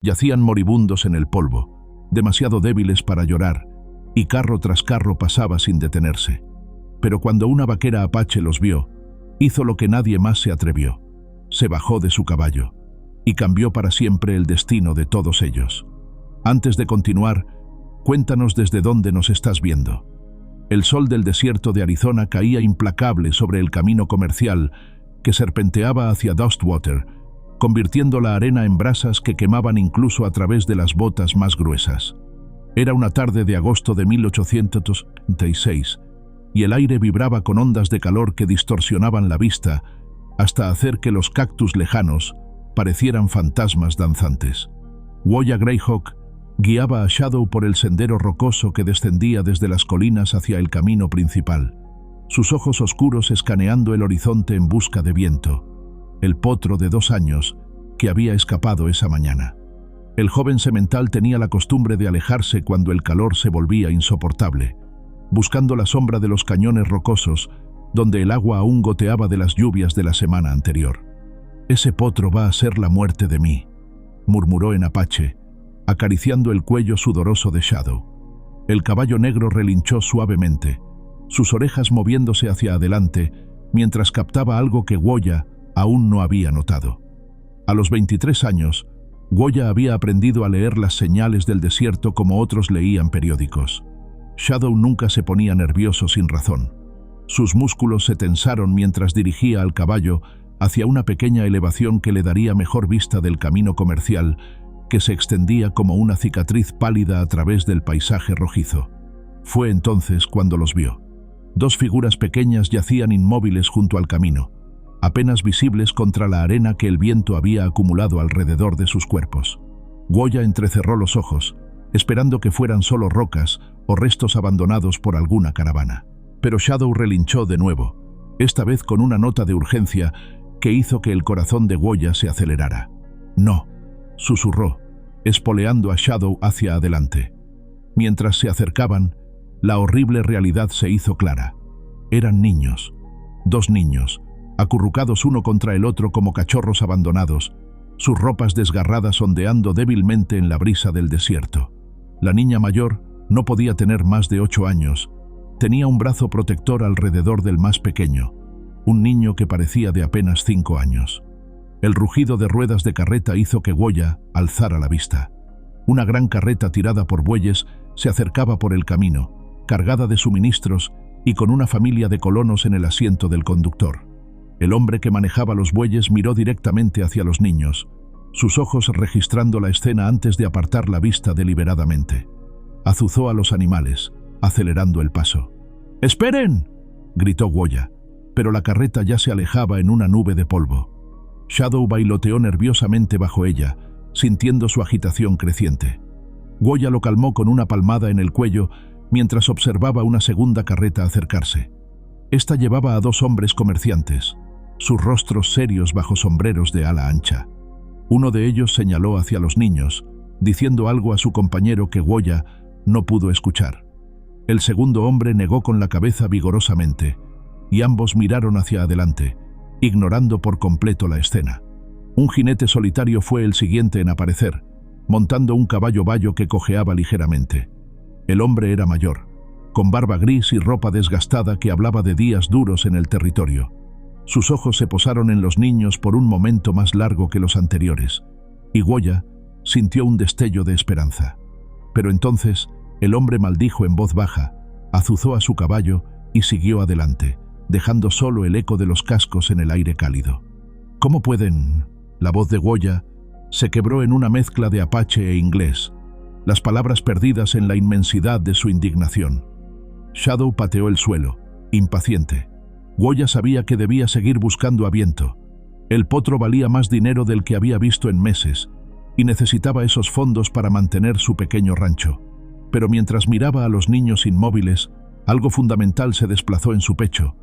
Yacían moribundos en el polvo, demasiado débiles para llorar, y carro tras carro pasaba sin detenerse. Pero cuando una vaquera apache los vio, hizo lo que nadie más se atrevió. Se bajó de su caballo y cambió para siempre el destino de todos ellos. Antes de continuar, cuéntanos desde dónde nos estás viendo. El sol del desierto de Arizona caía implacable sobre el camino comercial que serpenteaba hacia Dustwater, convirtiendo la arena en brasas que quemaban incluso a través de las botas más gruesas. Era una tarde de agosto de 1836, y el aire vibraba con ondas de calor que distorsionaban la vista hasta hacer que los cactus lejanos parecieran fantasmas danzantes. Woya Greyhawk guiaba a Shadow por el sendero rocoso que descendía desde las colinas hacia el camino principal, sus ojos oscuros escaneando el horizonte en busca de viento, el potro de 2 años que había escapado esa mañana. El joven semental tenía la costumbre de alejarse cuando el calor se volvía insoportable, buscando la sombra de los cañones rocosos donde el agua aún goteaba de las lluvias de la semana anterior. «Ese potro va a ser la muerte de mí», murmuró en apache, acariciando el cuello sudoroso de Shadow. El caballo negro relinchó suavemente, sus orejas moviéndose hacia adelante mientras captaba algo que Woya aún no había notado. A los 23 años, Woya había aprendido a leer las señales del desierto como otros leían periódicos. Shadow nunca se ponía nervioso sin razón. Sus músculos se tensaron mientras dirigía al caballo hacia una pequeña elevación que le daría mejor vista del camino comercial que se extendía como una cicatriz pálida a través del paisaje rojizo. Fue entonces cuando los vio. 2 figuras pequeñas yacían inmóviles junto al camino, apenas visibles contra la arena que el viento había acumulado alrededor de sus cuerpos. Woya entrecerró los ojos, esperando que fueran solo rocas o restos abandonados por alguna caravana. Pero Shadow relinchó de nuevo, esta vez con una nota de urgencia que hizo que el corazón de Woya se acelerara. «No», susurró, espoleando a Shadow hacia adelante. Mientras se acercaban, la horrible realidad se hizo clara. Eran niños, 2 niños, acurrucados uno contra el otro como cachorros abandonados, sus ropas desgarradas ondeando débilmente en la brisa del desierto. La niña mayor no podía tener más de 8 años. Tenía un brazo protector alrededor del más pequeño, un niño que parecía de apenas 5 años. El rugido de ruedas de carreta hizo que Woya alzara la vista. Una gran carreta tirada por bueyes se acercaba por el camino, cargada de suministros y con una familia de colonos en el asiento del conductor. El hombre que manejaba los bueyes miró directamente hacia los niños, sus ojos registrando la escena antes de apartar la vista deliberadamente. Azuzó a los animales, acelerando el paso. «¡Esperen!», gritó Woya, pero la carreta ya se alejaba en una nube de polvo. Shadow bailoteó nerviosamente bajo ella, sintiendo su agitación creciente. Woya lo calmó con una palmada en el cuello mientras observaba una segunda carreta acercarse. Esta llevaba a 2 hombres comerciantes, sus rostros serios bajo sombreros de ala ancha. Uno de ellos señaló hacia los niños, diciendo algo a su compañero que Woya no pudo escuchar. El segundo hombre negó con la cabeza vigorosamente, y ambos miraron hacia adelante, ignorando por completo la escena. Un jinete solitario fue el siguiente en aparecer, montando un caballo bayo que cojeaba ligeramente. El hombre era mayor, con barba gris y ropa desgastada que hablaba de días duros en el territorio. Sus ojos se posaron en los niños por un momento más largo que los anteriores, y Woya sintió un destello de esperanza. Pero entonces el hombre maldijo en voz baja, azuzó a su caballo y siguió adelante, dejando solo el eco de los cascos en el aire cálido. «¿Cómo pueden?». La voz de Woya se quebró en una mezcla de apache e inglés, las palabras perdidas en la inmensidad de su indignación. Shadow pateó el suelo, impaciente. Woya sabía que debía seguir buscando a viento. El potro valía más dinero del que había visto en meses, y necesitaba esos fondos para mantener su pequeño rancho. Pero mientras miraba a los niños inmóviles, algo fundamental se desplazó en su pecho,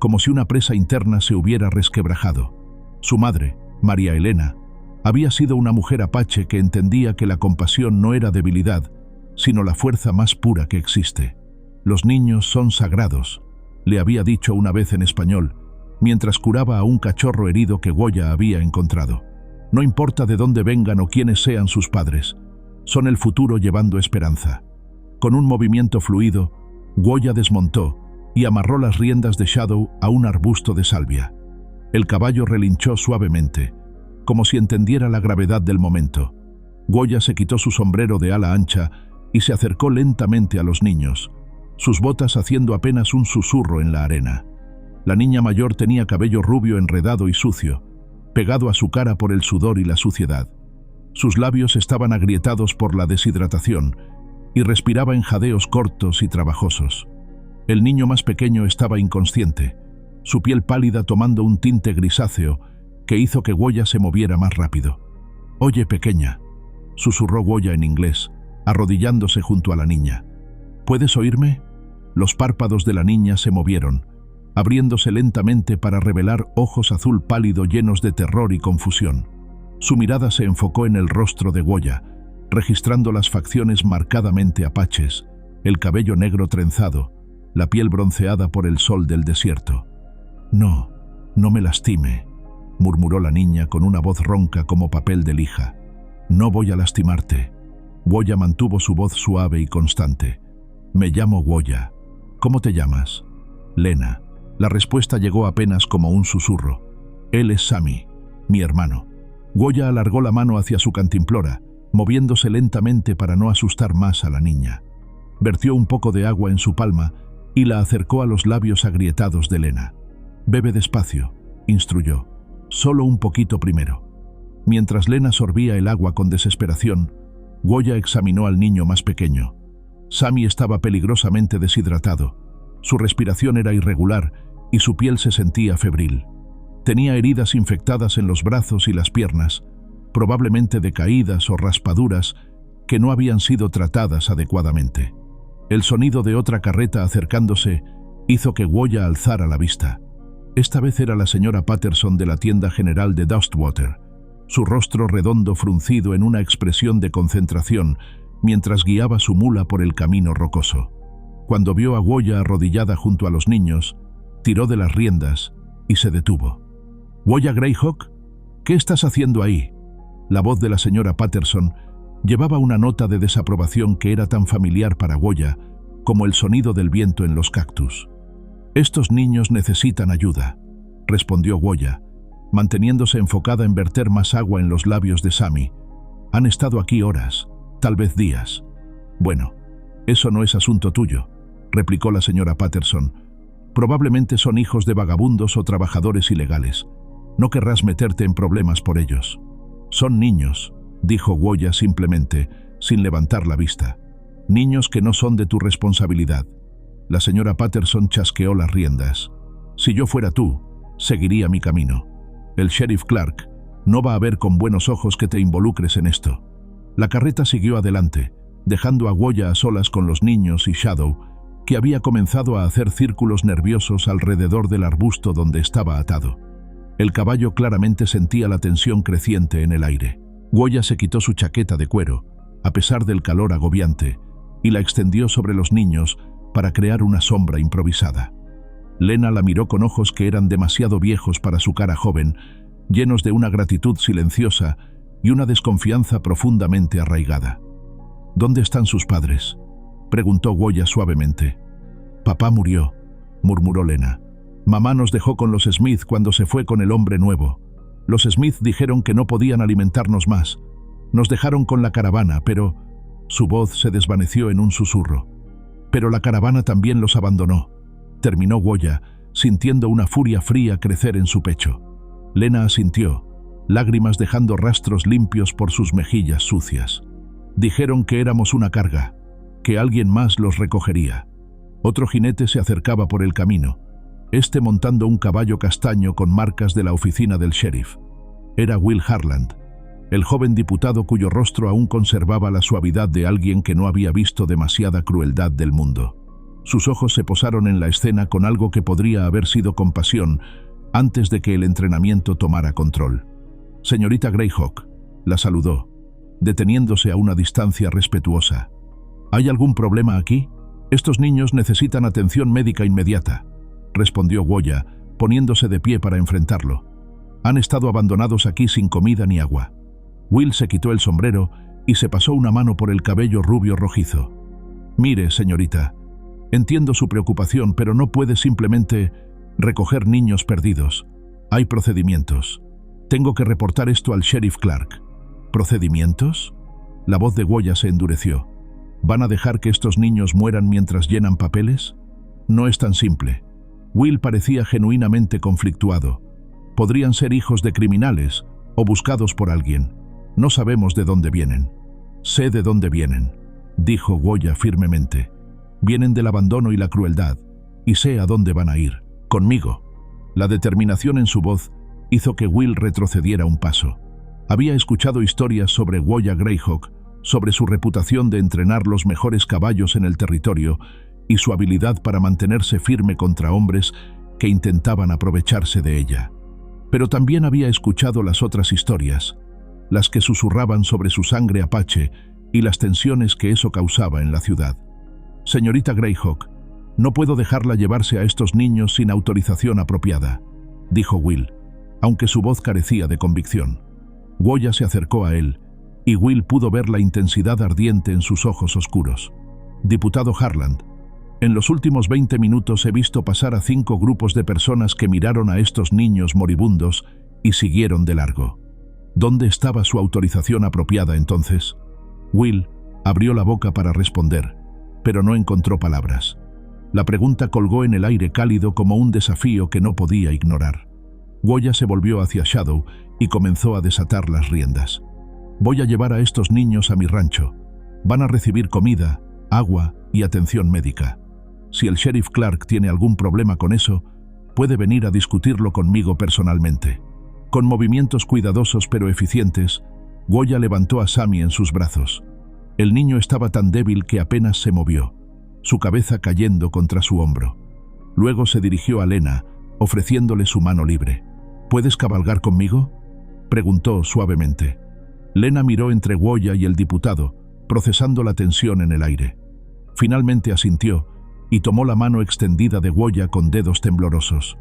como si una presa interna se hubiera resquebrajado. Su madre, María Elena, había sido una mujer apache que entendía que la compasión no era debilidad, sino la fuerza más pura que existe. «Los niños son sagrados», le había dicho una vez en español, mientras curaba a un cachorro herido que Woya había encontrado. No importa de dónde vengan o quiénes sean sus padres, son el futuro llevando esperanza. Con un movimiento fluido, Gwoya desmontó y amarró las riendas de Shadow a un arbusto de salvia. El caballo relinchó suavemente, como si entendiera la gravedad del momento. Gwoya se quitó su sombrero de ala ancha y se acercó lentamente a los niños, sus botas haciendo apenas un susurro en la arena. La niña mayor tenía cabello rubio enredado y sucio, pegado a su cara por el sudor y la suciedad. Sus labios estaban agrietados por la deshidratación y respiraba en jadeos cortos y trabajosos. El niño más pequeño estaba inconsciente, su piel pálida tomando un tinte grisáceo que hizo que Gwoya se moviera más rápido. «Oye, pequeña», susurró Gwoya en inglés, arrodillándose junto a la niña. «¿Puedes oírme?». Los párpados de la niña se movieron, abriéndose lentamente para revelar ojos azul pálido llenos de terror y confusión. Su mirada se enfocó en el rostro de Gwoya, registrando las facciones marcadamente apaches, el cabello negro trenzado, la piel bronceada por el sol del desierto. «No, no me lastime», murmuró la niña con una voz ronca como papel de lija. «No voy a lastimarte». Gwoya mantuvo su voz suave y constante. «Me llamo Gwoya. ¿Cómo te llamas?» «Lena». La respuesta llegó apenas como un susurro. «Él es Sami, mi hermano». Gwoya alargó la mano hacia su cantimplora, moviéndose lentamente para no asustar más a la niña. Vertió un poco de agua en su palma y la acercó a los labios agrietados de Lena. «Bebe despacio», instruyó. «Solo un poquito primero». Mientras Lena sorbía el agua con desesperación, Gwoya examinó al niño más pequeño. Sami estaba peligrosamente deshidratado. Su respiración era irregular y su piel se sentía febril. Tenía heridas infectadas en los brazos y las piernas, probablemente de caídas o raspaduras que no habían sido tratadas adecuadamente. El sonido de otra carreta acercándose hizo que Gwoya alzara la vista. Esta vez era la señora Patterson de la tienda general de Dustwater, su rostro redondo fruncido en una expresión de concentración mientras guiaba su mula por el camino rocoso. Cuando vio a Gwoya arrodillada junto a los niños, tiró de las riendas y se detuvo. «¿Gwoya Greyhawk? ¿Qué estás haciendo ahí?». La voz de la señora Patterson llevaba una nota de desaprobación que era tan familiar para Gwoya como el sonido del viento en los cactus. «Estos niños necesitan ayuda», respondió Gwoya, manteniéndose enfocada en verter más agua en los labios de Sami. «Han estado aquí horas, tal vez días». «Bueno, eso no es asunto tuyo», replicó la señora Patterson. «Probablemente son hijos de vagabundos o trabajadores ilegales. No querrás meterte en problemas por ellos». «Son niños», dijo Gwoya simplemente, sin levantar la vista. «Niños que no son de tu responsabilidad». La señora Patterson chasqueó las riendas. «Si yo fuera tú, seguiría mi camino. El sheriff Clark no va a ver con buenos ojos que te involucres en esto». La carreta siguió adelante, dejando a Gwoya a solas con los niños y Shadow, que había comenzado a hacer círculos nerviosos alrededor del arbusto donde estaba atado. El caballo claramente sentía la tensión creciente en el aire. Gwoya se quitó su chaqueta de cuero, a pesar del calor agobiante, y la extendió sobre los niños para crear una sombra improvisada. Lena la miró con ojos que eran demasiado viejos para su cara joven, llenos de una gratitud silenciosa y una desconfianza profundamente arraigada. «¿Dónde están sus padres?», preguntó Gwoya suavemente. «Papá murió», murmuró Lena. «Mamá nos dejó con los Smith cuando se fue con el hombre nuevo. Los Smith dijeron que no podían alimentarnos más. Nos dejaron con la caravana, pero...». Su voz se desvaneció en un susurro. «Pero la caravana también los abandonó», terminó Gwoya, sintiendo una furia fría crecer en su pecho. Lena asintió, lágrimas dejando rastros limpios por sus mejillas sucias. «Dijeron que éramos una carga, que alguien más los recogería». Otro jinete se acercaba por el camino, este montando un caballo castaño con marcas de la oficina del sheriff. Era Will Harland, el joven diputado cuyo rostro aún conservaba la suavidad de alguien que no había visto demasiada crueldad del mundo. Sus ojos se posaron en la escena con algo que podría haber sido compasión antes de que el entrenamiento tomara control. «Señorita Greyhawk», la saludó, deteniéndose a una distancia respetuosa. «¿Hay algún problema aquí? Estos niños necesitan atención médica inmediata», respondió Gwoya, poniéndose de pie para enfrentarlo. Han estado abandonados aquí sin comida ni agua. Will se quitó el sombrero y se pasó una mano por el cabello rubio rojizo. Mire, señorita, entiendo su preocupación, pero no puede simplemente recoger niños perdidos. Hay procedimientos. Tengo que reportar esto al sheriff Clark. ¿Procedimientos? La voz de Goya se endureció. ¿Van a dejar que estos niños mueran mientras llenan papeles? No es tan simple. Will parecía genuinamente conflictuado. Podrían ser hijos de criminales o buscados por alguien. No sabemos de dónde vienen. Sé de dónde vienen, dijo Goya firmemente. Vienen del abandono y la crueldad, y sé a dónde van a ir. Conmigo. La determinación en su voz hizo que Will retrocediera un paso. Había escuchado historias sobre Goya Greyhawk, sobre su reputación de entrenar los mejores caballos en el territorio y su habilidad para mantenerse firme contra hombres que intentaban aprovecharse de ella. Pero también había escuchado las otras historias, las que susurraban sobre su sangre apache y las tensiones que eso causaba en la ciudad. Señorita Greyhawk, no puedo dejarla llevarse a estos niños sin autorización apropiada, dijo Will, aunque su voz carecía de convicción. Goya se acercó a él, y Will pudo ver la intensidad ardiente en sus ojos oscuros. Diputado Harland, en los últimos 20 minutos he visto pasar a 5 grupos de personas que miraron a estos niños moribundos y siguieron de largo. ¿Dónde estaba su autorización apropiada entonces? Will abrió la boca para responder, pero no encontró palabras. La pregunta colgó en el aire cálido como un desafío que no podía ignorar. Goya se volvió hacia Shadow y comenzó a desatar las riendas. Voy a llevar a estos niños a mi rancho. Van a recibir comida, agua y atención médica. Si el sheriff Clark tiene algún problema con eso, puede venir a discutirlo conmigo personalmente. Con movimientos cuidadosos pero eficientes, Goya levantó a Sammy en sus brazos. El niño estaba tan débil que apenas se movió, su cabeza cayendo contra su hombro. Luego se dirigió a Lena, ofreciéndole su mano libre. ¿Puedes cabalgar conmigo?, preguntó suavemente. Lena miró entre Goya y el diputado, procesando la tensión en el aire. Finalmente asintió y tomó la mano extendida de Goya con dedos temblorosos.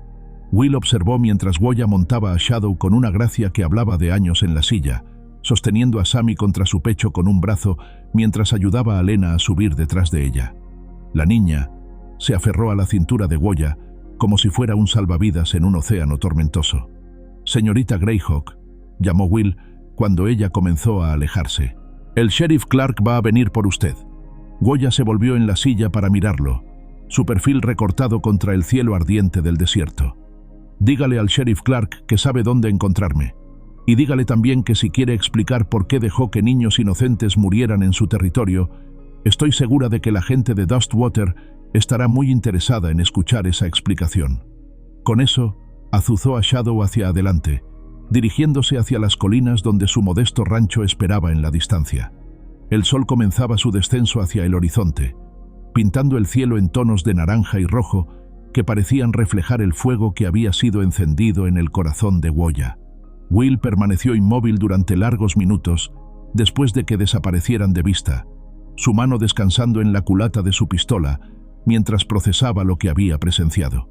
Will observó mientras Goya montaba a Shadow con una gracia que hablaba de años en la silla, sosteniendo a Sammy contra su pecho con un brazo mientras ayudaba a Lena a subir detrás de ella. La niña se aferró a la cintura de Goya como si fuera un salvavidas en un océano tormentoso. «Señorita Greyhawk», llamó Will cuando ella comenzó a alejarse. «El sheriff Clark va a venir por usted». Goya se volvió en la silla para mirarlo, su perfil recortado contra el cielo ardiente del desierto. «Dígale al sheriff Clark que sabe dónde encontrarme. Y dígale también que si quiere explicar por qué dejó que niños inocentes murieran en su territorio, estoy segura de que la gente de Dustwater estará muy interesada en escuchar esa explicación». Con eso, azuzó a Shadow hacia adelante, dirigiéndose hacia las colinas donde su modesto rancho esperaba en la distancia. El sol comenzaba su descenso hacia el horizonte, pintando el cielo en tonos de naranja y rojo que parecían reflejar el fuego que había sido encendido en el corazón de Goya. Will permaneció inmóvil durante largos minutos después de que desaparecieran de vista, su mano descansando en la culata de su pistola mientras procesaba lo que había presenciado.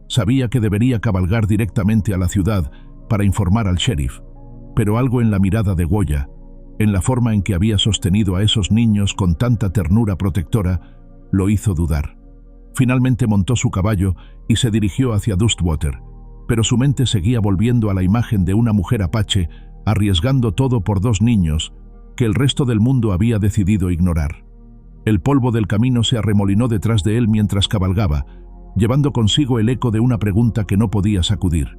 Sabía que debería cabalgar directamente a la ciudad para informar al sheriff, pero algo en la mirada de Goya, en la forma en que había sostenido a esos niños con tanta ternura protectora, lo hizo dudar. Finalmente montó su caballo y se dirigió hacia Dustwater, pero su mente seguía volviendo a la imagen de una mujer apache arriesgando todo por 2 niños que el resto del mundo había decidido ignorar. El polvo del camino se arremolinó detrás de él mientras cabalgaba, llevando consigo el eco de una pregunta que no podía sacudir.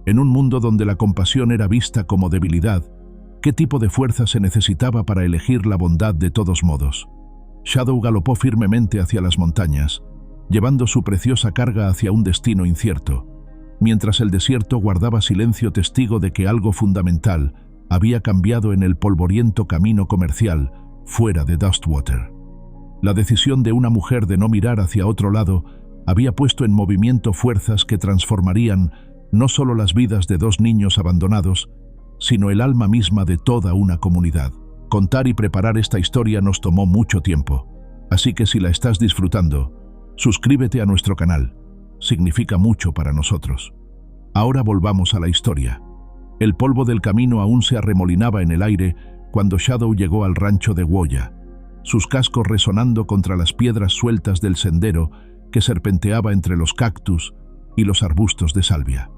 En un mundo donde la compasión era vista como debilidad, ¿qué tipo de fuerza se necesitaba para elegir la bondad de todos modos? Shadow galopó firmemente hacia las montañas, llevando su preciosa carga hacia un destino incierto, mientras el desierto guardaba silencio testigo de que algo fundamental había cambiado en el polvoriento camino comercial fuera de Dustwater. La decisión de una mujer de no mirar hacia otro lado había puesto en movimiento fuerzas que transformarían no solo las vidas de 2 niños abandonados, sino el alma misma de toda una comunidad. Contar y preparar esta historia nos tomó mucho tiempo, así que si la estás disfrutando, suscríbete a nuestro canal. Significa mucho para nosotros. Ahora volvamos a la historia. El polvo del camino aún se arremolinaba en el aire cuando Shadow llegó al rancho de Gwolla, sus cascos resonando contra las piedras sueltas del sendero que serpenteaba entre los cactus y los arbustos de salvia.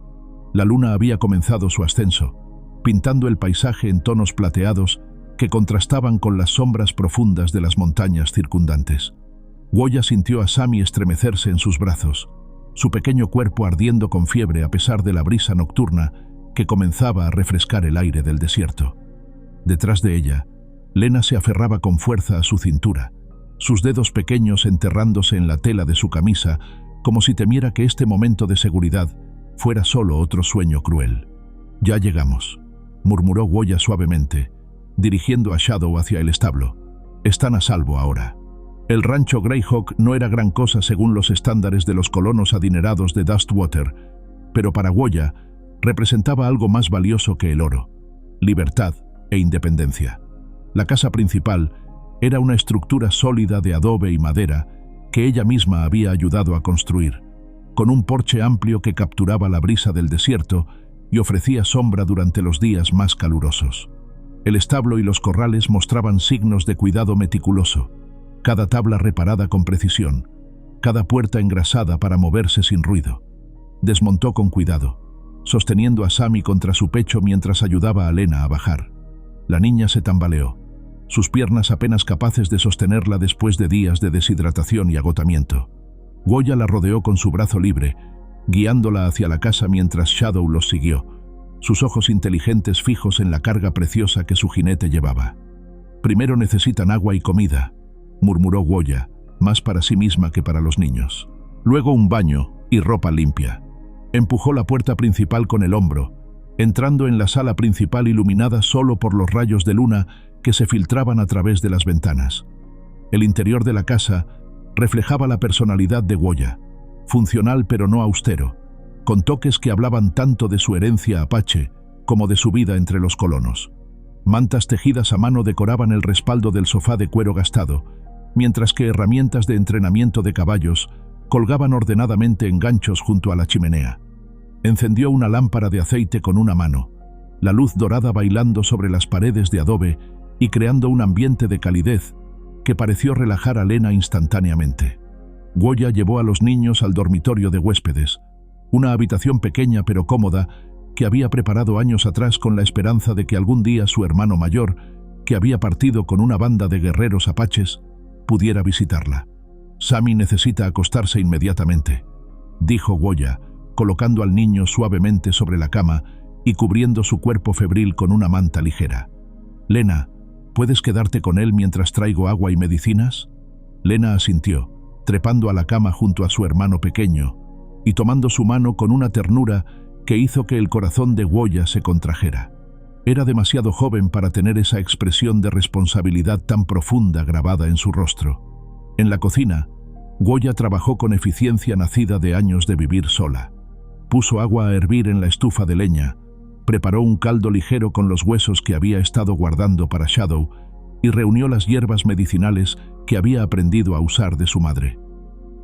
La luna había comenzado su ascenso, pintando el paisaje en tonos plateados que contrastaban con las sombras profundas de las montañas circundantes. Gwolla sintió a Sammy estremecerse en sus brazos, su pequeño cuerpo ardiendo con fiebre a pesar de la brisa nocturna que comenzaba a refrescar el aire del desierto. Detrás de ella, Lena se aferraba con fuerza a su cintura, sus dedos pequeños enterrándose en la tela de su camisa como si temiera que este momento de seguridad fuera solo otro sueño cruel. «Ya llegamos», murmuró Gwolla suavemente, dirigiendo a Shadow hacia el establo. «Están a salvo ahora». El rancho Greyhawk no era gran cosa según los estándares de los colonos adinerados de Dustwater, pero para Gwolla representaba algo más valioso que el oro: libertad e independencia. La casa principal era una estructura sólida de adobe y madera que ella misma había ayudado a construir, con un porche amplio que capturaba la brisa del desierto y ofrecía sombra durante los días más calurosos. El establo y los corrales mostraban signos de cuidado meticuloso, cada tabla reparada con precisión, cada puerta engrasada para moverse sin ruido. Desmontó con cuidado, sosteniendo a Sammy contra su pecho mientras ayudaba a Lena a bajar. La niña se tambaleó, sus piernas apenas capaces de sostenerla después de días de deshidratación y agotamiento. Gwolla la rodeó con su brazo libre, guiándola hacia la casa mientras Shadow los siguió, sus ojos inteligentes fijos en la carga preciosa que su jinete llevaba. «Primero necesitan agua y comida», murmuró Gwolla, más para sí misma que para los niños. «Luego un baño y ropa limpia». Empujó la puerta principal con el hombro, entrando en la sala principal iluminada solo por los rayos de luna que se filtraban a través de las ventanas. El interior de la casa reflejaba la personalidad de Gwolla, funcional pero no austero, con toques que hablaban tanto de su herencia apache como de su vida entre los colonos. Mantas tejidas a mano decoraban el respaldo del sofá de cuero gastado, mientras que herramientas de entrenamiento de caballos colgaban ordenadamente en ganchos junto a la chimenea. Encendió una lámpara de aceite con una mano, la luz dorada bailando sobre las paredes de adobe y creando un ambiente de calidez que pareció relajar a Lena instantáneamente. Gwolla llevó a los niños al dormitorio de huéspedes, una habitación pequeña pero cómoda que había preparado años atrás con la esperanza de que algún día su hermano mayor, que había partido con una banda de guerreros apaches, pudiera visitarla. «Sammy necesita acostarse inmediatamente», dijo Gwolla, colocando al niño suavemente sobre la cama y cubriendo su cuerpo febril con una manta ligera. «Lena, ¿puedes quedarte con él mientras traigo agua y medicinas?» Lena asintió, trepando a la cama junto a su hermano pequeño y tomando su mano con una ternura que hizo que el corazón de Gwolla se contrajera. Era demasiado joven para tener esa expresión de responsabilidad tan profunda grabada en su rostro. En la cocina, Gwolla trabajó con eficiencia nacida de años de vivir sola. Puso agua a hervir en la estufa de leña, preparó un caldo ligero con los huesos que había estado guardando para Shadow y reunió las hierbas medicinales que había aprendido a usar de su madre.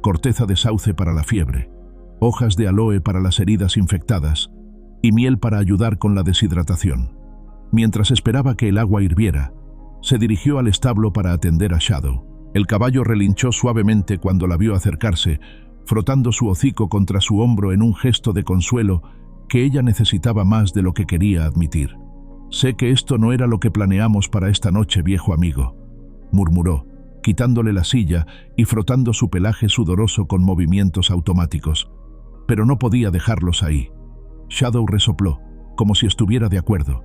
Corteza de sauce para la fiebre, hojas de aloe para las heridas infectadas y miel para ayudar con la deshidratación. Mientras esperaba que el agua hirviera, se dirigió al establo para atender a Shadow. El caballo relinchó suavemente cuando la vio acercarse, frotando su hocico contra su hombro en un gesto de consuelo que ella necesitaba más de lo que quería admitir. «Sé que esto no era lo que planeamos para esta noche, viejo amigo», murmuró, quitándole la silla y frotando su pelaje sudoroso con movimientos automáticos. Pero no podía dejarlos ahí. Shadow resopló, como si estuviera de acuerdo,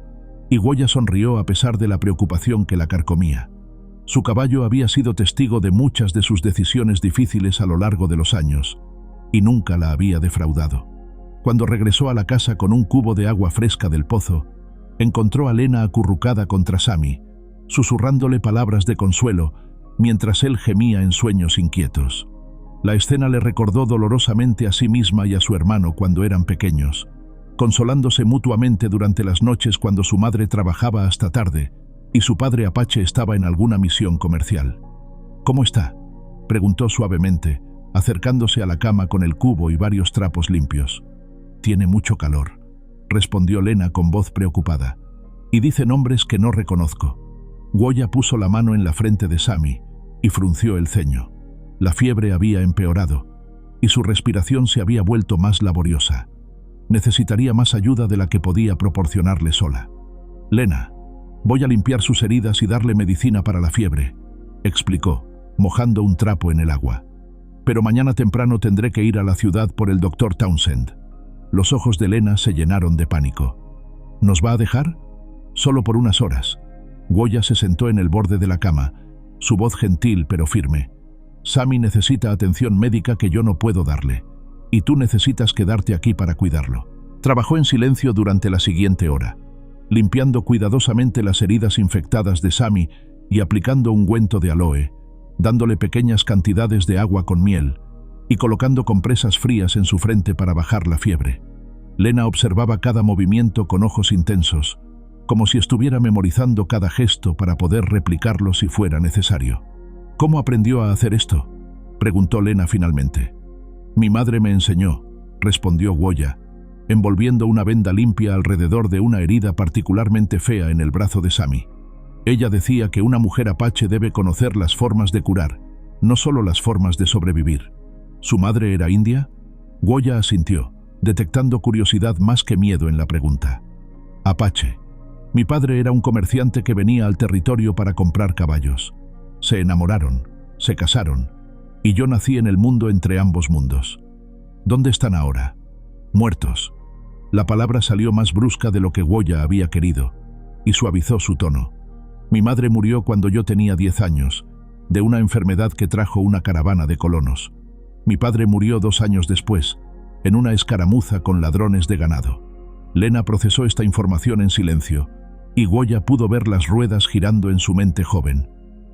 y Gwolla sonrió a pesar de la preocupación que la carcomía. Su caballo había sido testigo de muchas de sus decisiones difíciles a lo largo de los años, y nunca la había defraudado. Cuando regresó a la casa con un cubo de agua fresca del pozo, encontró a Lena acurrucada contra Sammy, susurrándole palabras de consuelo, mientras él gemía en sueños inquietos. La escena le recordó dolorosamente a sí misma y a su hermano cuando eran pequeños, consolándose mutuamente durante las noches cuando su madre trabajaba hasta tarde y su padre apache estaba en alguna misión comercial. «¿Cómo está?», preguntó suavemente, acercándose a la cama con el cubo y varios trapos limpios. «Tiene mucho calor», respondió Lena con voz preocupada. Y dice nombres que no reconozco. Goya puso la mano en la frente de Sami y frunció el ceño. La fiebre había empeorado y su respiración se había vuelto más laboriosa. Necesitaría más ayuda de la que podía proporcionarle sola. Lena, voy a limpiar sus heridas y darle medicina para la fiebre, explicó, mojando un trapo en el agua. Pero mañana temprano tendré que ir a la ciudad por el doctor Townsend. Los ojos de Lena se llenaron de pánico. ¿Nos va a dejar? Solo por unas horas. Goya se sentó en el borde de la cama, su voz gentil pero firme. Sami necesita atención médica que yo no puedo darle, y tú necesitas quedarte aquí para cuidarlo. Trabajó en silencio durante la siguiente hora, limpiando cuidadosamente las heridas infectadas de Sami y aplicando ungüento de aloe, dándole pequeñas cantidades de agua con miel y colocando compresas frías en su frente para bajar la fiebre. Lena observaba cada movimiento con ojos intensos, como si estuviera memorizando cada gesto para poder replicarlo si fuera necesario. ¿Cómo aprendió a hacer esto?, preguntó Lena finalmente. Mi madre me enseñó, respondió Goya, envolviendo una venda limpia alrededor de una herida particularmente fea en el brazo de Sami. Ella decía que una mujer apache debe conocer las formas de curar, no solo las formas de sobrevivir. ¿Su madre era india? Goya asintió, detectando curiosidad más que miedo en la pregunta. Apache. Mi padre era un comerciante que venía al territorio para comprar caballos. Se enamoraron, se casaron, y yo nací en el mundo entre ambos mundos. ¿Dónde están ahora? Muertos. La palabra salió más brusca de lo que Goya había querido, y suavizó su tono. Mi madre murió cuando yo tenía 10 años, de una enfermedad que trajo una caravana de colonos. Mi padre murió 2 años después, en una escaramuza con ladrones de ganado. Lena procesó esta información en silencio, y Goya pudo ver las ruedas girando en su mente joven.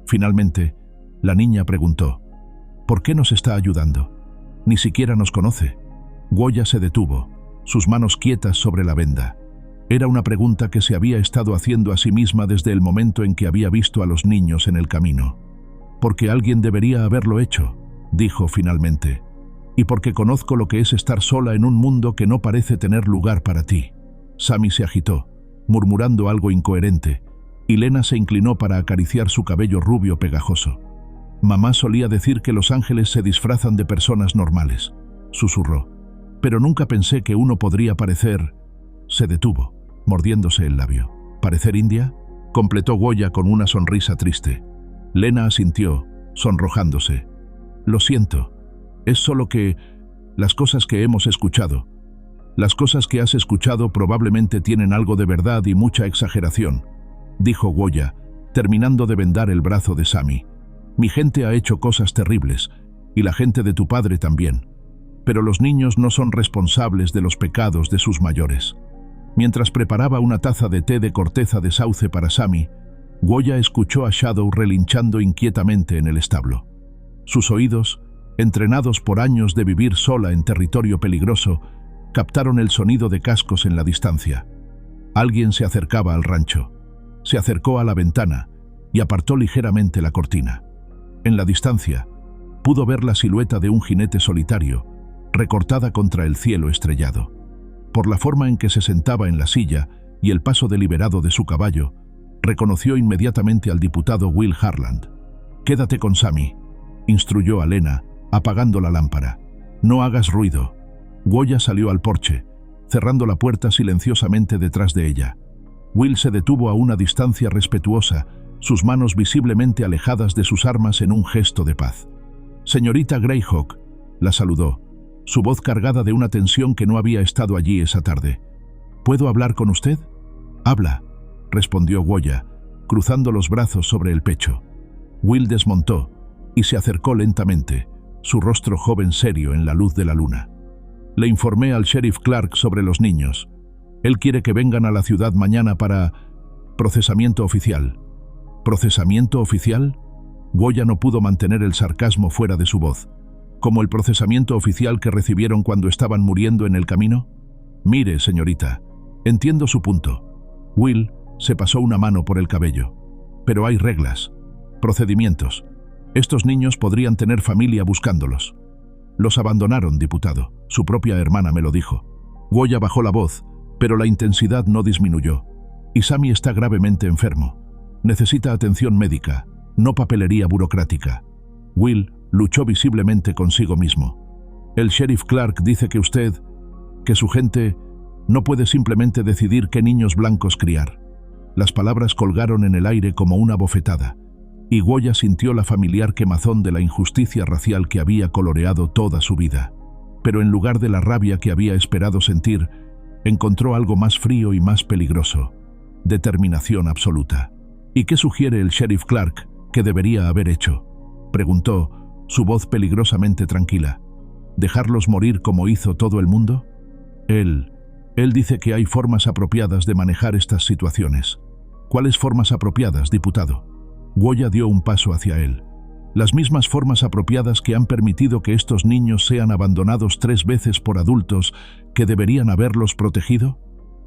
Finalmente, la niña preguntó, ¿por qué nos está ayudando? Ni siquiera nos conoce. Goya se detuvo, sus manos quietas sobre la venda. Era una pregunta que se había estado haciendo a sí misma desde el momento en que había visto a los niños en el camino. Porque alguien debería haberlo hecho, dijo finalmente, y porque conozco lo que es estar sola en un mundo que no parece tener lugar para ti. Sami se agitó, murmurando algo incoherente, y Lena se inclinó para acariciar su cabello rubio pegajoso. Mamá solía decir que los ángeles se disfrazan de personas normales, susurró, pero nunca pensé que uno podría parecer... Se detuvo, mordiéndose el labio. ¿Parecer india?, completó Goya con una sonrisa triste. Lena asintió, sonrojándose. Lo siento, es solo que... las cosas que hemos escuchado. Las cosas que has escuchado probablemente tienen algo de verdad y mucha exageración, dijo Goya, terminando de vendar el brazo de Sami. Mi gente ha hecho cosas terribles, y la gente de tu padre también. Pero los niños no son responsables de los pecados de sus mayores. Mientras preparaba una taza de té de corteza de sauce para Sami, Goya escuchó a Shadow relinchando inquietamente en el establo. Sus oídos, entrenados por años de vivir sola en territorio peligroso, captaron el sonido de cascos en la distancia. Alguien se acercaba al rancho. Se acercó a la ventana y apartó ligeramente la cortina. En la distancia, pudo ver la silueta de un jinete solitario, recortada contra el cielo estrellado. Por la forma en que se sentaba en la silla y el paso deliberado de su caballo, reconoció inmediatamente al diputado Will Harland. «Quédate con Sami», instruyó a Lena, apagando la lámpara. «No hagas ruido». Goya salió al porche, cerrando la puerta silenciosamente detrás de ella. Will se detuvo a una distancia respetuosa, sus manos visiblemente alejadas de sus armas en un gesto de paz. «Señorita Greyhawk», la saludó, su voz cargada de una tensión que no había estado allí esa tarde. «¿Puedo hablar con usted?» «Habla», respondió Goya, cruzando los brazos sobre el pecho. Will desmontó y se acercó lentamente, su rostro joven serio en la luz de la luna. «Le informé al sheriff Clark sobre los niños. Él quiere que vengan a la ciudad mañana para... procesamiento oficial». «¿Procesamiento oficial?» Goya no pudo mantener el sarcasmo fuera de su voz. ¿Como el procesamiento oficial que recibieron cuando estaban muriendo en el camino? «Mire, señorita, entiendo su punto». Will se pasó una mano por el cabello. «Pero hay reglas, procedimientos. Estos niños podrían tener familia buscándolos». «Los abandonaron, diputado. Su propia hermana me lo dijo». Goya bajó la voz, Pero la intensidad no disminuyó, y Sammy está gravemente enfermo. Necesita atención médica, no papelería burocrática. Will luchó visiblemente consigo mismo. El sheriff Clark dice que su gente, no puede simplemente decidir qué niños blancos criar. Las palabras colgaron en el aire como una bofetada, y Gwoya sintió la familiar quemazón de la injusticia racial que había coloreado toda su vida. Pero en lugar de la rabia que había esperado sentir, encontró algo más frío y más peligroso: determinación absoluta. ¿Y qué sugiere el sheriff Clark que debería haber hecho?, preguntó, su voz peligrosamente tranquila. ¿Dejarlos morir como hizo todo el mundo? Él dice que hay formas apropiadas de manejar estas situaciones. ¿Cuáles formas apropiadas, diputado? Gwoya dio un paso hacia él. Las mismas formas apropiadas que han permitido que estos niños sean abandonados 3 veces por adultos que deberían haberlos protegido.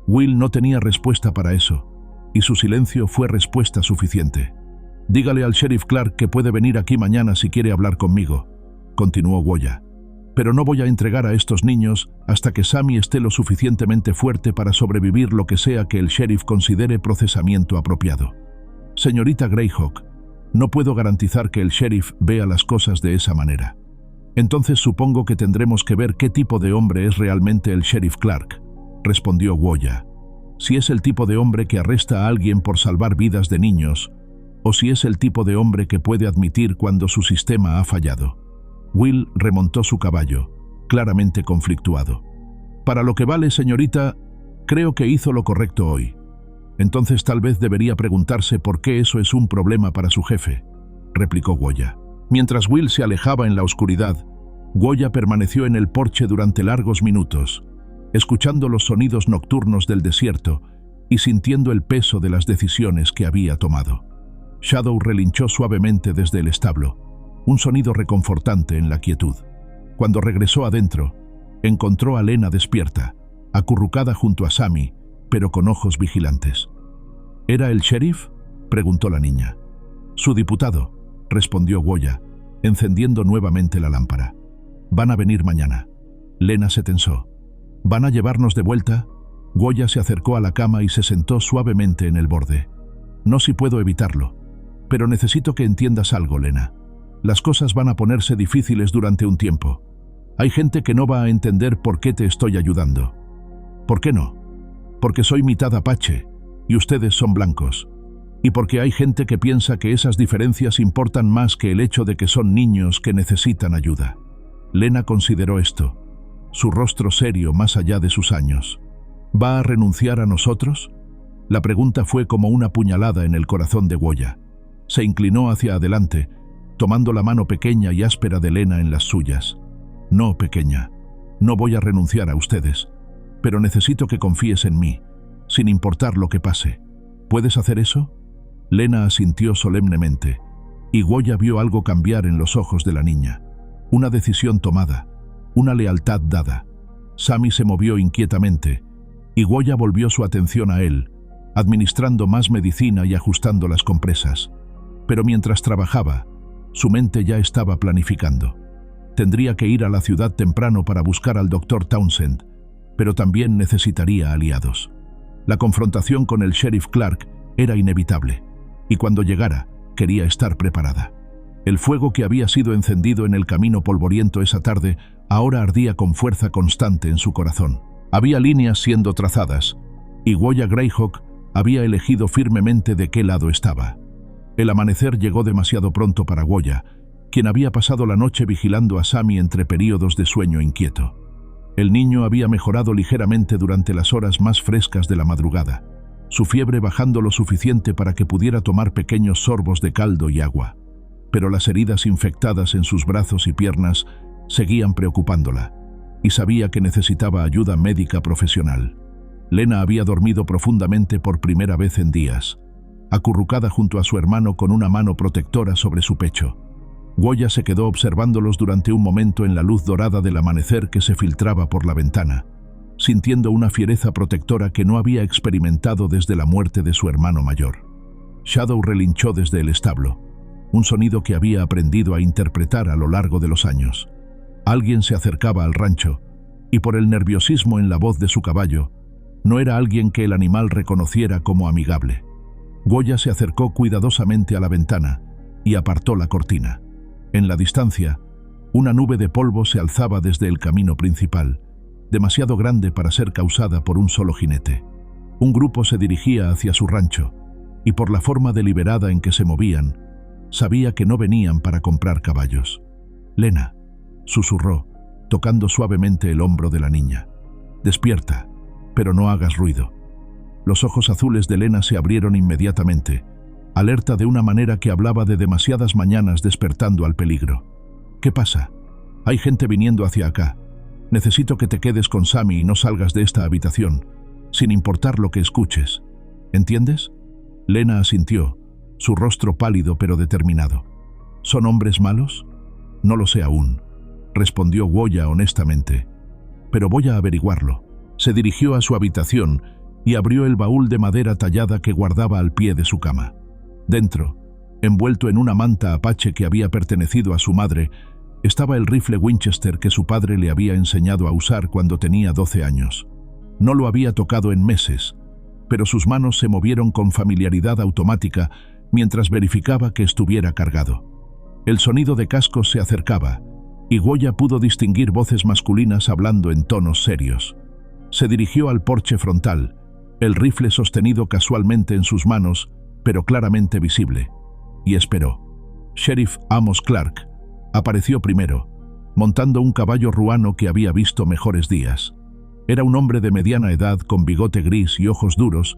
Will no tenía respuesta para eso, y su silencio fue respuesta suficiente. «Dígale al sheriff Clark que puede venir aquí mañana si quiere hablar conmigo», continuó Gwoya. «Pero no voy a entregar a estos niños hasta que Sammy esté lo suficientemente fuerte para sobrevivir lo que sea que el sheriff considere procesamiento apropiado. Señorita Greyhawk, no puedo garantizar que el sheriff vea las cosas de esa manera. Entonces supongo que tendremos que ver qué tipo de hombre es realmente el sheriff Clark», respondió Gwoya. «Si es el tipo de hombre que arresta a alguien por salvar vidas de niños, o si es el tipo de hombre que puede admitir cuando su sistema ha fallado». Will remontó su caballo, claramente conflictuado. «Para lo que vale, señorita, creo que hizo lo correcto hoy. Entonces tal vez debería preguntarse por qué eso es un problema para su jefe», replicó Gwoya. Mientras Will se alejaba en la oscuridad, Gwoya permaneció en el porche durante largos minutos, escuchando los sonidos nocturnos del desierto y sintiendo el peso de las decisiones que había tomado. Shadow relinchó suavemente desde el establo, un sonido reconfortante en la quietud. Cuando regresó adentro, encontró a Lena despierta, acurrucada junto a Sammy, pero con ojos vigilantes. ¿Era el sheriff?, preguntó la niña. «Su diputado», respondió Gwoya, encendiendo nuevamente la lámpara. «Van a venir mañana». Lena se tensó. «¿Van a llevarnos de vuelta?». Gwoya se acercó a la cama y se sentó suavemente en el borde. «No si puedo evitarlo. Pero necesito que entiendas algo, Lena. Las cosas van a ponerse difíciles durante un tiempo. Hay gente que no va a entender por qué te estoy ayudando». «¿Por qué no?». «Porque soy mitad apache, y ustedes son blancos. Y porque hay gente que piensa que esas diferencias importan más que el hecho de que son niños que necesitan ayuda». Lena consideró esto, su rostro serio más allá de sus años. «¿Va a renunciar a nosotros?». La pregunta fue como una puñalada en el corazón de Gwoya. Se inclinó hacia adelante, tomando la mano pequeña y áspera de Lena en las suyas. «No, pequeña, no voy a renunciar a ustedes, pero necesito que confíes en mí, sin importar lo que pase. ¿Puedes hacer eso?». Lena asintió solemnemente, y Gwoya vio algo cambiar en los ojos de la niña. Una decisión tomada, una lealtad dada. Sammy se movió inquietamente, y Gwoya volvió su atención a él, administrando más medicina y ajustando las compresas. Pero mientras trabajaba, su mente ya estaba planificando. Tendría que ir a la ciudad temprano para buscar al Dr. Townsend, pero también necesitaría aliados. La confrontación con el sheriff Clark era inevitable, y cuando llegara, quería estar preparada. El fuego que había sido encendido en el camino polvoriento esa tarde ahora ardía con fuerza constante en su corazón. Había líneas siendo trazadas, y Gwoya Greyhawk había elegido firmemente de qué lado estaba. El amanecer llegó demasiado pronto para Gwoya, quien había pasado la noche vigilando a Sammy entre períodos de sueño inquieto. El niño había mejorado ligeramente durante las horas más frescas de la madrugada, su fiebre bajando lo suficiente para que pudiera tomar pequeños sorbos de caldo y agua. Pero las heridas infectadas en sus brazos y piernas seguían preocupándola, y sabía que necesitaba ayuda médica profesional. Lena había dormido profundamente por primera vez en días, acurrucada junto a su hermano con una mano protectora sobre su pecho. Gwoya se quedó observándolos durante un momento en la luz dorada del amanecer que se filtraba por la ventana, sintiendo una fiereza protectora que no había experimentado desde la muerte de su hermano mayor. Shadow relinchó desde el establo, un sonido que había aprendido a interpretar a lo largo de los años. Alguien se acercaba al rancho, y por el nerviosismo en la voz de su caballo, No era alguien que el animal reconociera como amigable. Goya se acercó cuidadosamente a la ventana y apartó la cortina. En la distancia, una nube de polvo se alzaba desde el camino principal, demasiado grande para ser causada por un solo jinete. Un grupo se dirigía hacia su rancho, y por la forma deliberada en que se movían, sabía que no venían para comprar caballos. «Lena», susurró, tocando suavemente el hombro de la niña. «Despierta, pero no hagas ruido». Los ojos azules de Lena se abrieron inmediatamente, alerta de una manera que hablaba de demasiadas mañanas despertando al peligro. «¿Qué pasa? Hay gente viniendo hacia acá. Necesito que te quedes con Sammy y no salgas de esta habitación, sin importar lo que escuches. ¿Entiendes?» Lena asintió, su rostro pálido pero determinado. «¿Son hombres malos?» «No lo sé aún», respondió Goya honestamente. «Pero voy a averiguarlo». Se dirigió a su habitación y abrió el baúl de madera tallada que guardaba al pie de su cama. Dentro, envuelto en una manta apache que había pertenecido a su madre, estaba el rifle Winchester que su padre le había enseñado a usar cuando tenía 12 años. No lo había tocado en meses, pero sus manos se movieron con familiaridad automática mientras verificaba que estuviera cargado. El sonido de cascos se acercaba, y Goya pudo distinguir voces masculinas hablando en tonos serios. Se dirigió al porche frontal, el rifle sostenido casualmente en sus manos, pero claramente visible, y esperó. Sheriff Amos Clark apareció primero, montando un caballo ruano que había visto mejores días. Era un hombre de mediana edad con bigote gris y ojos duros,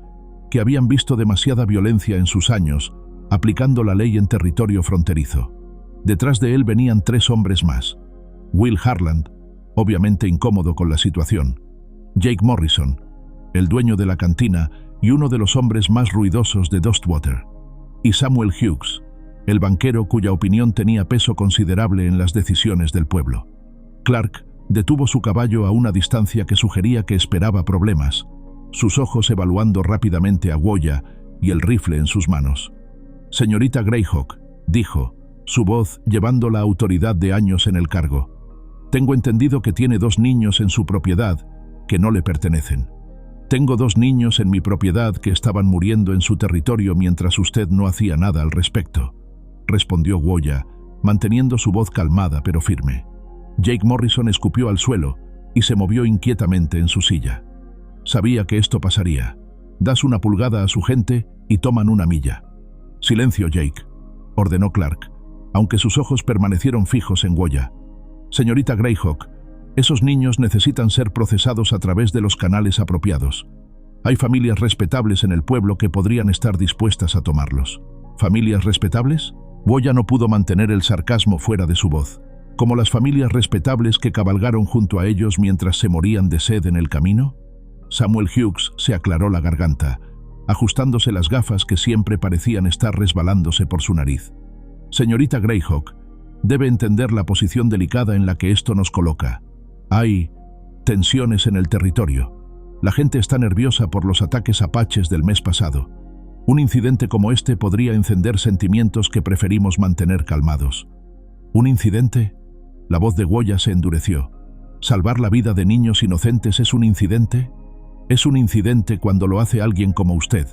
que habían visto demasiada violencia en sus años, aplicando la ley en territorio fronterizo. Detrás de él venían 3 hombres más. Will Harland, obviamente incómodo con la situación. Jake Morrison, el dueño de la cantina y uno de los hombres más ruidosos de Dostwater. Y Samuel Hughes, el banquero cuya opinión tenía peso considerable en las decisiones del pueblo. Clark detuvo su caballo a una distancia que sugería que esperaba problemas, sus ojos evaluando rápidamente a Goya y el rifle en sus manos. «Señorita Greyhawk», dijo, su voz llevando la autoridad de años en el cargo. «Tengo entendido que tiene 2 niños en su propiedad que no le pertenecen». «Tengo 2 niños en mi propiedad que estaban muriendo en su territorio mientras usted no hacía nada al respecto», respondió Goya, manteniendo su voz calmada pero firme. Jake Morrison escupió al suelo y se movió inquietamente en su silla. Sabía que esto pasaría. Das una pulgada a su gente y toman una milla. «Silencio, Jake», ordenó Clark, aunque sus ojos permanecieron fijos en Goya. «Señorita Greyhawk, esos niños necesitan ser procesados a través de los canales apropiados. Hay familias respetables en el pueblo que podrían estar dispuestas a tomarlos». «¿Familias respetables?» Goya no pudo mantener el sarcasmo fuera de su voz. ¿Como las familias respetables que cabalgaron junto a ellos mientras se morían de sed en el camino? Samuel Hughes se aclaró la garganta, ajustándose las gafas que siempre parecían estar resbalándose por su nariz. «Señorita Greyhawk, debe entender la posición delicada en la que esto nos coloca. Hay tensiones en el territorio. La gente está nerviosa por los ataques apaches del mes pasado. Un incidente como este podría encender sentimientos que preferimos mantener calmados». «¿Un incidente?» La voz de Goya se endureció. «¿Salvar la vida de niños inocentes es un incidente?» «Es un incidente cuando lo hace alguien como usted»,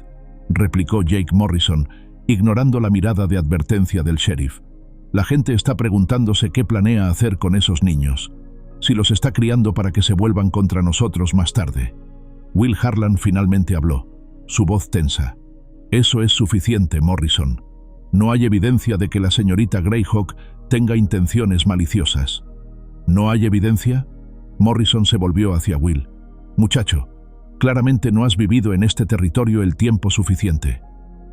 replicó Jake Morrison, ignorando la mirada de advertencia del sheriff. «La gente está preguntándose qué planea hacer con esos niños. Si los está criando para que se vuelvan contra nosotros más tarde». Will Harland finalmente habló, su voz tensa. «Eso es suficiente, Morrison. No hay evidencia de que la señorita Greyhawk tenga intenciones maliciosas». «¿No hay evidencia?» Morrison se volvió hacia Will. «Muchacho, claramente no has vivido en este territorio el tiempo suficiente.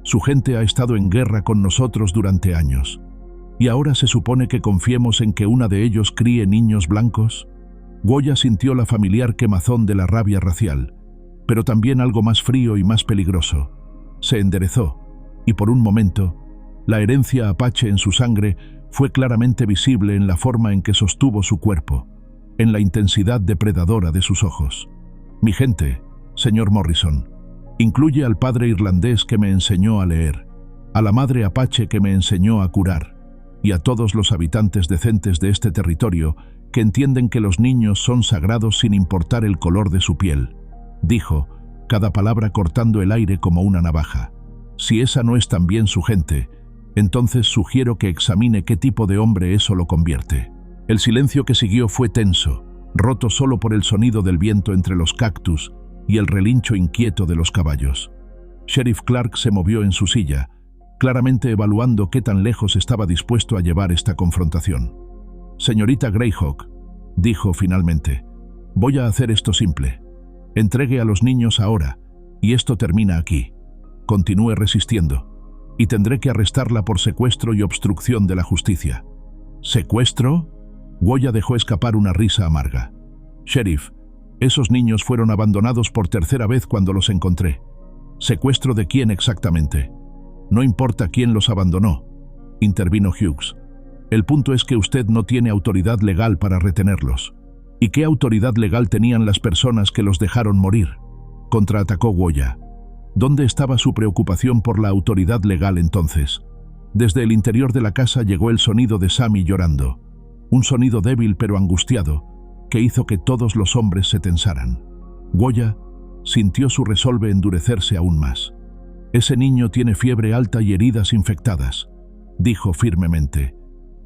Su gente ha estado en guerra con nosotros durante años. ¿Y ahora se supone que confiemos en que una de ellos críe niños blancos?» Goya sintió la familiar quemazón de la rabia racial, pero también algo más frío y más peligroso. Se enderezó, y por un momento, la herencia apache en su sangre fue claramente visible en la forma en que sostuvo su cuerpo, en la intensidad depredadora de sus ojos. «Mi gente, señor Morrison, incluye al padre irlandés que me enseñó a leer, a la madre apache que me enseñó a curar, y a todos los habitantes decentes de este territorio que entienden que los niños son sagrados sin importar el color de su piel», dijo, cada palabra cortando el aire como una navaja. Si esa no es también su gente, entonces sugiero que examine qué tipo de hombre eso lo convierte. El silencio que siguió fue tenso, roto solo por el sonido del viento entre los cactus y el relincho inquieto de los caballos. Sheriff Clark se movió en su silla, claramente evaluando qué tan lejos estaba dispuesto a llevar esta confrontación. «Señorita Greyhawk», dijo finalmente, «voy a hacer esto simple. Entregue a los niños ahora, y esto termina aquí. Continúe resistiendo, y tendré que arrestarla por secuestro y obstrucción de la justicia». «¿Secuestro?». Goya dejó escapar una risa amarga. «Sheriff, esos niños fueron abandonados por tercera vez cuando los encontré. ¿Secuestro de quién exactamente?». «No importa quién los abandonó», intervino Hughes. «El punto es que usted no tiene autoridad legal para retenerlos». «¿Y qué autoridad legal tenían las personas que los dejaron morir?», contraatacó Goya. ¿Dónde estaba su preocupación por la autoridad legal entonces? Desde el interior de la casa llegó el sonido de Sammy llorando. Un sonido débil pero angustiado, que hizo que todos los hombres se tensaran. Goya sintió su resolve endurecerse aún más. «Ese niño tiene fiebre alta y heridas infectadas», dijo firmemente.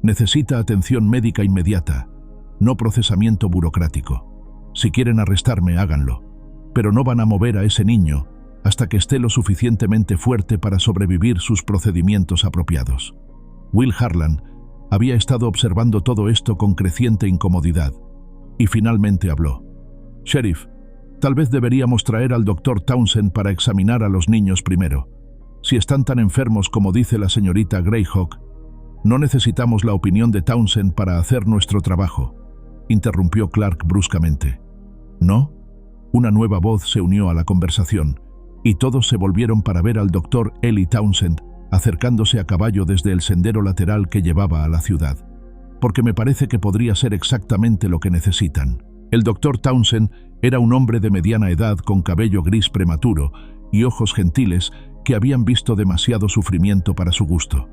«Necesita atención médica inmediata, no procesamiento burocrático. Si quieren arrestarme, háganlo. Pero no van a mover a ese niño hasta que esté lo suficientemente fuerte para sobrevivir sus procedimientos apropiados». Will Harlan había estado observando todo esto con creciente incomodidad, y finalmente habló. «Sheriff, tal vez deberíamos traer al Dr. Townsend para examinar a los niños primero. Si están tan enfermos como dice la señorita Greyhawk, no necesitamos la opinión de Townsend para hacer nuestro trabajo», interrumpió Clark bruscamente. «¿No?». Una nueva voz se unió a la conversación, y todos se volvieron para ver al Dr. Eli Townsend acercándose a caballo desde el sendero lateral que llevaba a la ciudad. «Porque me parece que podría ser exactamente lo que necesitan». El Dr. Townsend era un hombre de mediana edad con cabello gris prematuro y ojos gentiles que habían visto demasiado sufrimiento para su gusto.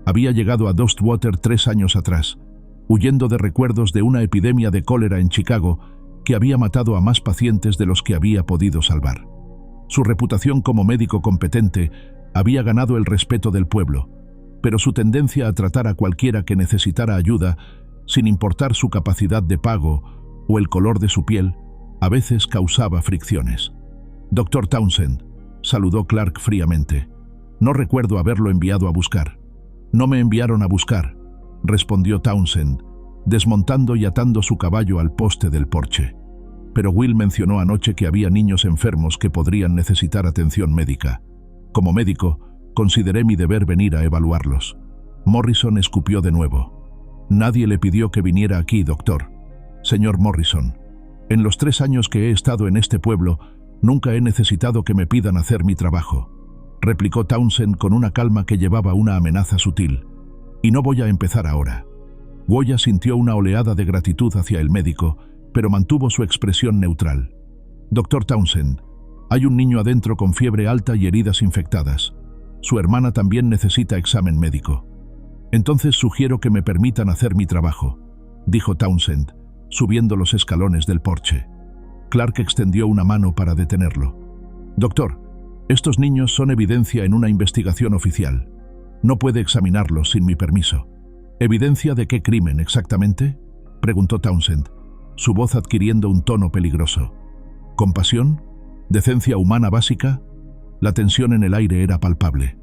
Había llegado a Dustwater 3 años atrás, huyendo de recuerdos de una epidemia de cólera en Chicago que había matado a más pacientes de los que había podido salvar. Su reputación como médico competente había ganado el respeto del pueblo, pero su tendencia a tratar a cualquiera que necesitara ayuda, sin importar su capacidad de pago o el color de su piel, a veces causaba fricciones. «Dr. Townsend», saludó Clark fríamente. «No recuerdo haberlo enviado a buscar». «No me enviaron a buscar», respondió Townsend, desmontando y atando su caballo al poste del porche. «Pero Will mencionó anoche que había niños enfermos que podrían necesitar atención médica. Como médico, consideré mi deber venir a evaluarlos». Morrison escupió de nuevo. «Nadie le pidió que viniera aquí, doctor. Señor Morrison, en los 3 años que he estado en este pueblo, nunca he necesitado que me pidan hacer mi trabajo», replicó Townsend con una calma que llevaba una amenaza sutil. «Y no voy a empezar ahora». Goya sintió una oleada de gratitud hacia el médico, pero mantuvo su expresión neutral. «Dr. Townsend, hay un niño adentro con fiebre alta y heridas infectadas. Su hermana también necesita examen médico. Entonces sugiero que me permitan hacer mi trabajo», dijo Townsend, subiendo los escalones del porche. Clark extendió una mano para detenerlo. «Doctor, estos niños son evidencia en una investigación oficial. No puede examinarlos sin mi permiso». «¿Evidencia de qué crimen exactamente?», preguntó Townsend, su voz adquiriendo un tono peligroso. «¿Compasión? ¿Decencia humana básica?». La tensión en el aire era palpable.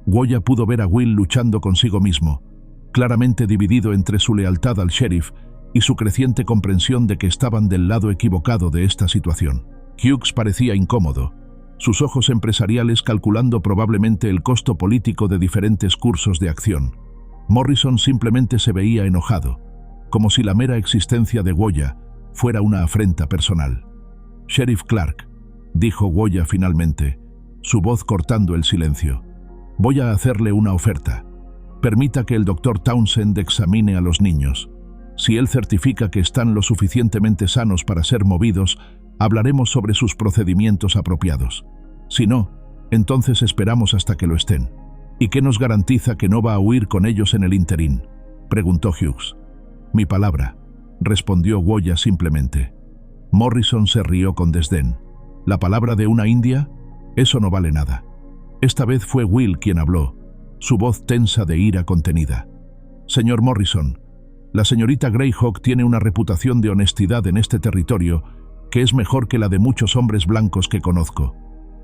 Goya pudo ver a Will luchando consigo mismo, claramente dividido entre su lealtad al sheriff y su creciente comprensión de que estaban del lado equivocado de esta situación. Hughes parecía incómodo, sus ojos empresariales calculando probablemente el costo político de diferentes cursos de acción. Morrison simplemente se veía enojado, como si la mera existencia de Goya fuera una afrenta personal. «Sheriff Clark», dijo Goya finalmente, su voz cortando el silencio, «voy a hacerle una oferta. Permita que el Dr. Townsend examine a los niños. Si él certifica que están lo suficientemente sanos para ser movidos, hablaremos sobre sus procedimientos apropiados. Si no, entonces esperamos hasta que lo estén». «¿Y qué nos garantiza que no va a huir con ellos en el interín?», preguntó Hughes. «Mi palabra», respondió Goya simplemente. Morrison se rió con desdén. ¿La palabra de una india? Eso no vale nada. Esta vez fue Will quien habló, su voz tensa de ira contenida. Señor Morrison, la señorita Greyhawk tiene una reputación de honestidad en este territorio que es mejor que la de muchos hombres blancos que conozco.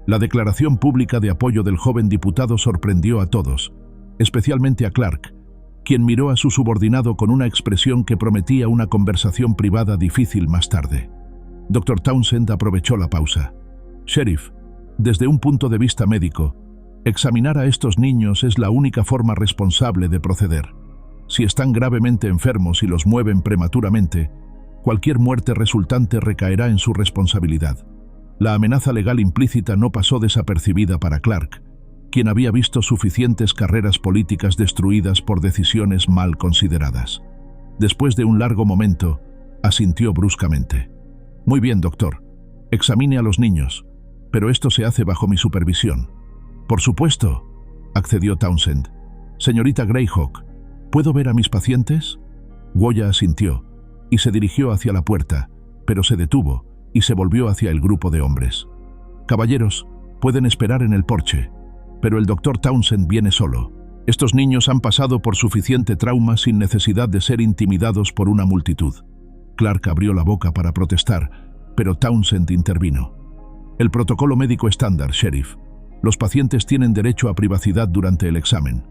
La declaración pública de apoyo del joven diputado sorprendió a todos, especialmente a Clark, quien miró a su subordinado con una expresión que prometía una conversación privada difícil más tarde. Dr. Townsend aprovechó la pausa. Sheriff, desde un punto de vista médico, examinar a estos niños es la única forma responsable de proceder. Si están gravemente enfermos y los mueven prematuramente, cualquier muerte resultante recaerá en su responsabilidad. La amenaza legal implícita no pasó desapercibida para Clark, quien había visto suficientes carreras políticas destruidas por decisiones mal consideradas. Después de un largo momento, asintió bruscamente. Muy bien, doctor. Examine a los niños, pero esto se hace bajo mi supervisión. Por supuesto, accedió Townsend. Señorita Greyhawk, ¿puedo ver a mis pacientes? Goya asintió y se dirigió hacia la puerta, pero se detuvo y se volvió hacia el grupo de hombres. Caballeros, pueden esperar en el porche, pero el doctor Townsend viene solo. Estos niños han pasado por suficiente trauma sin necesidad de ser intimidados por una multitud. Clark abrió la boca para protestar, pero Townsend intervino. El protocolo médico estándar, sheriff. Los pacientes tienen derecho a privacidad durante el examen.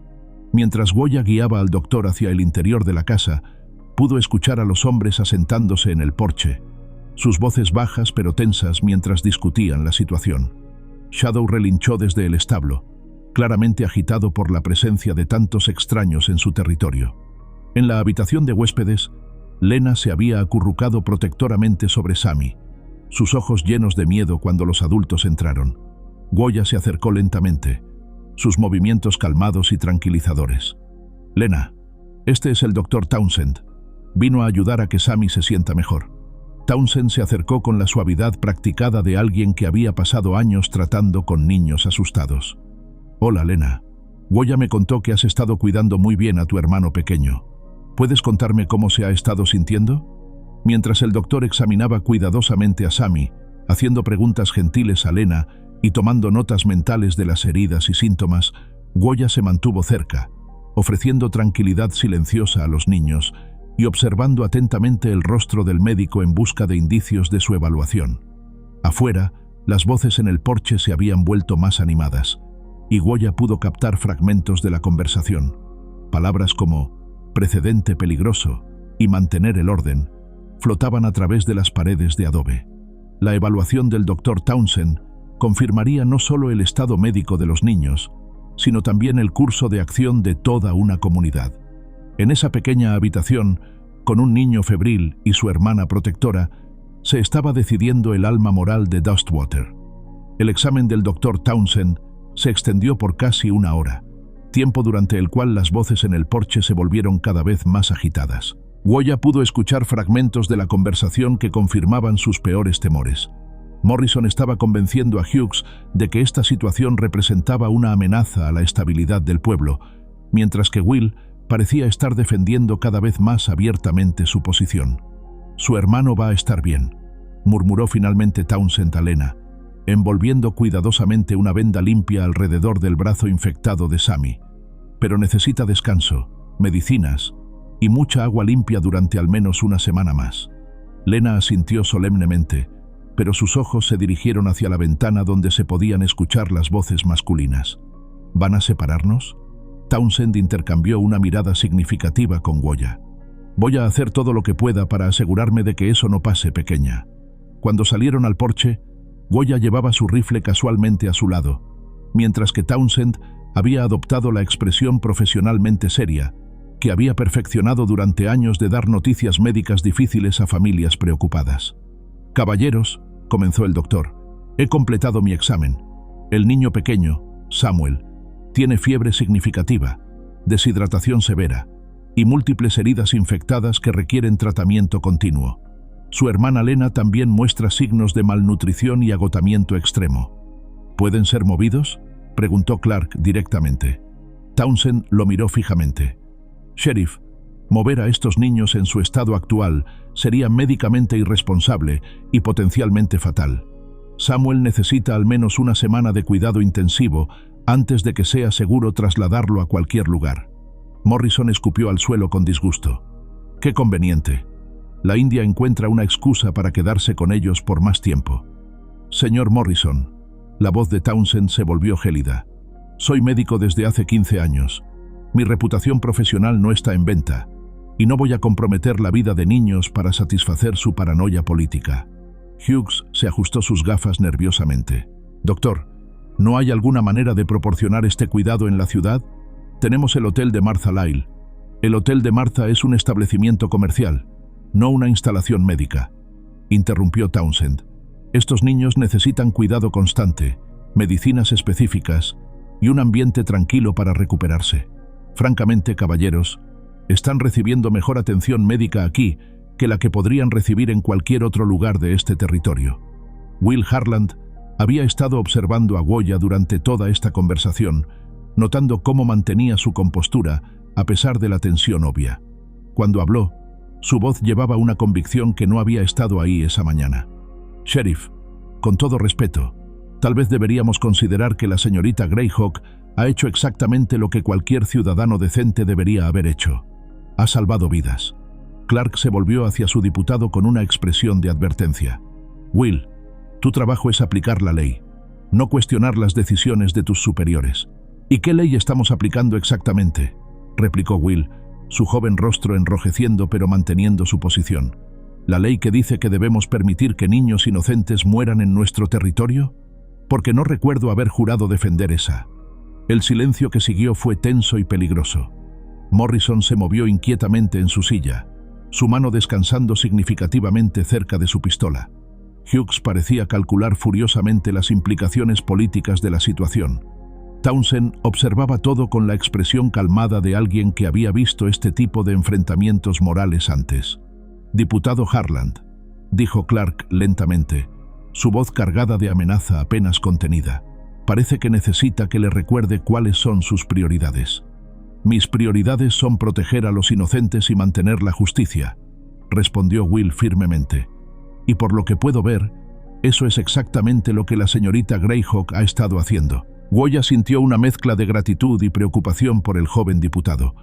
Mientras Goya guiaba al doctor hacia el interior de la casa, pudo escuchar a los hombres asentándose en el porche, sus voces bajas pero tensas mientras discutían la situación. Shadow relinchó desde el establo, claramente agitado por la presencia de tantos extraños en su territorio. En la habitación de huéspedes, Lena se había acurrucado protectoramente sobre Sammy, sus ojos llenos de miedo cuando los adultos entraron. Goya se acercó lentamente, sus movimientos calmados y tranquilizadores. Lena, este es el doctor Townsend. Vino a ayudar a que Sammy se sienta mejor. Townsend se acercó con la suavidad practicada de alguien que había pasado años tratando con niños asustados. Hola, Lena. Goya me contó que has estado cuidando muy bien a tu hermano pequeño. ¿Puedes contarme cómo se ha estado sintiendo? Mientras el doctor examinaba cuidadosamente a Sammy, haciendo preguntas gentiles a Lena y tomando notas mentales de las heridas y síntomas, Goya se mantuvo cerca, ofreciendo tranquilidad silenciosa a los niños y observando atentamente el rostro del médico en busca de indicios de su evaluación. Afuera, las voces en el porche se habían vuelto más animadas, y Goya pudo captar fragmentos de la conversación. Palabras como precedente peligroso y mantener el orden flotaban a través de las paredes de adobe. La evaluación del Dr. Townsend confirmaría no solo el estado médico de los niños, sino también el curso de acción de toda una comunidad. En esa pequeña habitación, con un niño febril y su hermana protectora, se estaba decidiendo el alma moral de Dustwater. El examen del Dr. Townsend se extendió por casi una hora, tiempo durante el cual las voces en el porche se volvieron cada vez más agitadas. Goya pudo escuchar fragmentos de la conversación que confirmaban sus peores temores. Morrison estaba convenciendo a Hughes de que esta situación representaba una amenaza a la estabilidad del pueblo, mientras que Will parecía estar defendiendo cada vez más abiertamente su posición. Su hermano va a estar bien, murmuró finalmente Townsend a Lena, envolviendo cuidadosamente una venda limpia alrededor del brazo infectado de Sammy. Pero necesita descanso, medicinas y mucha agua limpia durante al menos una semana más. Lena asintió solemnemente, pero sus ojos se dirigieron hacia la ventana donde se podían escuchar las voces masculinas. ¿Van a separarnos? Townsend intercambió una mirada significativa con Goya. Voy a hacer todo lo que pueda para asegurarme de que eso no pase, pequeña. Cuando salieron al porche, Goya llevaba su rifle casualmente a su lado, mientras que Townsend había adoptado la expresión profesionalmente seria, que había perfeccionado durante años de dar noticias médicas difíciles a familias preocupadas. Caballeros, comenzó el doctor, he completado mi examen. El niño pequeño, Samuel, tiene fiebre significativa, deshidratación severa y múltiples heridas infectadas que requieren tratamiento continuo. Su hermana Lena también muestra signos de malnutrición y agotamiento extremo. ¿Pueden ser movidos?, preguntó Clark directamente. Townsend lo miró fijamente. Sheriff, mover a estos niños en su estado actual sería médicamente irresponsable y potencialmente fatal. Samuel necesita al menos una semana de cuidado intensivo antes de que sea seguro trasladarlo a cualquier lugar. Morrison escupió al suelo con disgusto. ¡Qué conveniente! La India encuentra una excusa para quedarse con ellos por más tiempo. Señor Morrison, la voz de Townsend se volvió gélida. Soy médico desde hace 15 años. Mi reputación profesional no está en venta, y no voy a comprometer la vida de niños para satisfacer su paranoia política. Hughes se ajustó sus gafas nerviosamente. Doctor, ¿no hay alguna manera de proporcionar este cuidado en la ciudad? Tenemos el Hotel de Martha Lyle. El Hotel de Martha es un establecimiento comercial, no una instalación médica, interrumpió Townsend. Estos niños necesitan cuidado constante, medicinas específicas y un ambiente tranquilo para recuperarse. Francamente, caballeros, están recibiendo mejor atención médica aquí que la que podrían recibir en cualquier otro lugar de este territorio. Will Harland había estado observando a Goya durante toda esta conversación, notando cómo mantenía su compostura a pesar de la tensión obvia. Cuando habló, su voz llevaba una convicción que no había estado ahí esa mañana. Sheriff, con todo respeto, tal vez deberíamos considerar que la señorita Greyhawk ha hecho exactamente lo que cualquier ciudadano decente debería haber hecho. Ha salvado vidas. Clark se volvió hacia su diputado con una expresión de advertencia. Will, tu trabajo es aplicar la ley, no cuestionar las decisiones de tus superiores. ¿Y qué ley estamos aplicando exactamente?, replicó Will, su joven rostro enrojeciendo pero manteniendo su posición. ¿La ley que dice que debemos permitir que niños inocentes mueran en nuestro territorio? Porque no recuerdo haber jurado defender esa. El silencio que siguió fue tenso y peligroso. Morrison se movió inquietamente en su silla, su mano descansando significativamente cerca de su pistola. Hughes parecía calcular furiosamente las implicaciones políticas de la situación. Townsend observaba todo con la expresión calmada de alguien que había visto este tipo de enfrentamientos morales antes. «Diputado Harland», dijo Clark lentamente, su voz cargada de amenaza apenas contenida. «Parece que necesita que le recuerde cuáles son sus prioridades». «Mis prioridades son proteger a los inocentes y mantener la justicia», respondió Will firmemente. «Y por lo que puedo ver, eso es exactamente lo que la señorita Greyhawk ha estado haciendo». Goya sintió una mezcla de gratitud y preocupación por el joven diputado.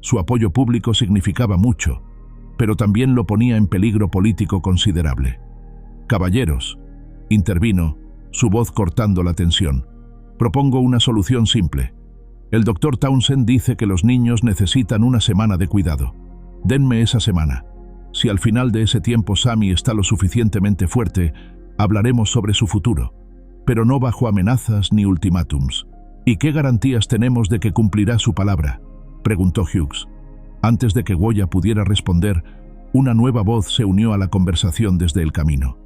Su apoyo público significaba mucho, pero también lo ponía en peligro político considerable. «Caballeros», intervino, su voz cortando la tensión, «propongo una solución simple. El doctor Townsend dice que los niños necesitan una semana de cuidado. Denme esa semana. Si al final de ese tiempo Sammy está lo suficientemente fuerte, hablaremos sobre su futuro, pero no bajo amenazas ni ultimátums». «¿Y qué garantías tenemos de que cumplirá su palabra?», preguntó Hughes. Antes de que Goya pudiera responder, una nueva voz se unió a la conversación desde el camino.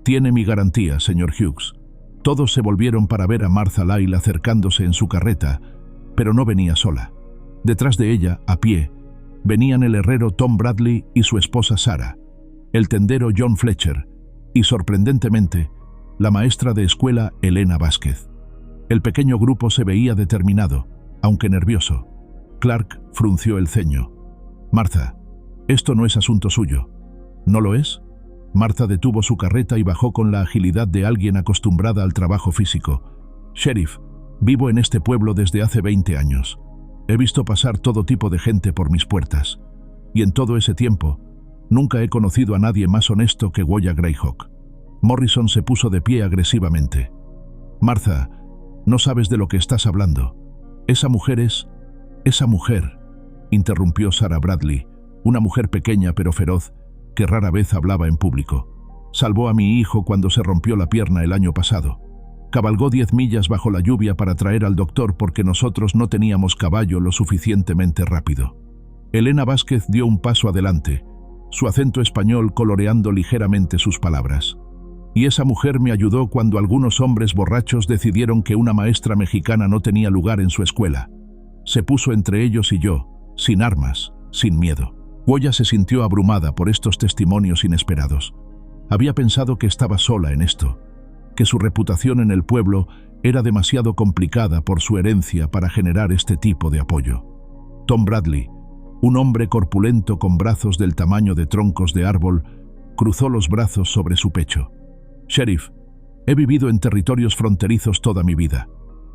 «Tiene mi garantía, señor Hughes». Todos se volvieron para ver a Martha Lyle acercándose en su carreta, pero no venía sola. Detrás de ella, a pie, venían el herrero Tom Bradley y su esposa Sarah, el tendero John Fletcher y, sorprendentemente, la maestra de escuela Elena Vázquez. El pequeño grupo se veía determinado, aunque nervioso. Clark frunció el ceño. «Martha, esto no es asunto suyo». «¿No lo es?». Martha detuvo su carreta y bajó con la agilidad de alguien acostumbrada al trabajo físico. «Sheriff, vivo en este pueblo desde hace 20 años. He visto pasar todo tipo de gente por mis puertas. Y en todo ese tiempo, nunca he conocido a nadie más honesto que Goya Greyhawk». Morrison se puso de pie agresivamente. «Martha, no sabes de lo que estás hablando. Esa mujer es... esa mujer», interrumpió Sarah Bradley, una mujer pequeña pero feroz, que rara vez hablaba en público. «Salvó a mi hijo cuando se rompió la pierna el año pasado. Cabalgó 10 millas bajo la lluvia para traer al doctor porque nosotros no teníamos caballo lo suficientemente rápido». Elena Vázquez dio un paso adelante, su acento español coloreando ligeramente sus palabras. «Y esa mujer me ayudó cuando algunos hombres borrachos decidieron que una maestra mexicana no tenía lugar en su escuela. Se puso entre ellos y yo, sin armas, sin miedo». Goya se sintió abrumada por estos testimonios inesperados. Había pensado que estaba sola en esto, que su reputación en el pueblo era demasiado complicada por su herencia para generar este tipo de apoyo. Tom Bradley, un hombre corpulento con brazos del tamaño de troncos de árbol, cruzó los brazos sobre su pecho. «Sheriff, He vivido en territorios fronterizos toda mi vida.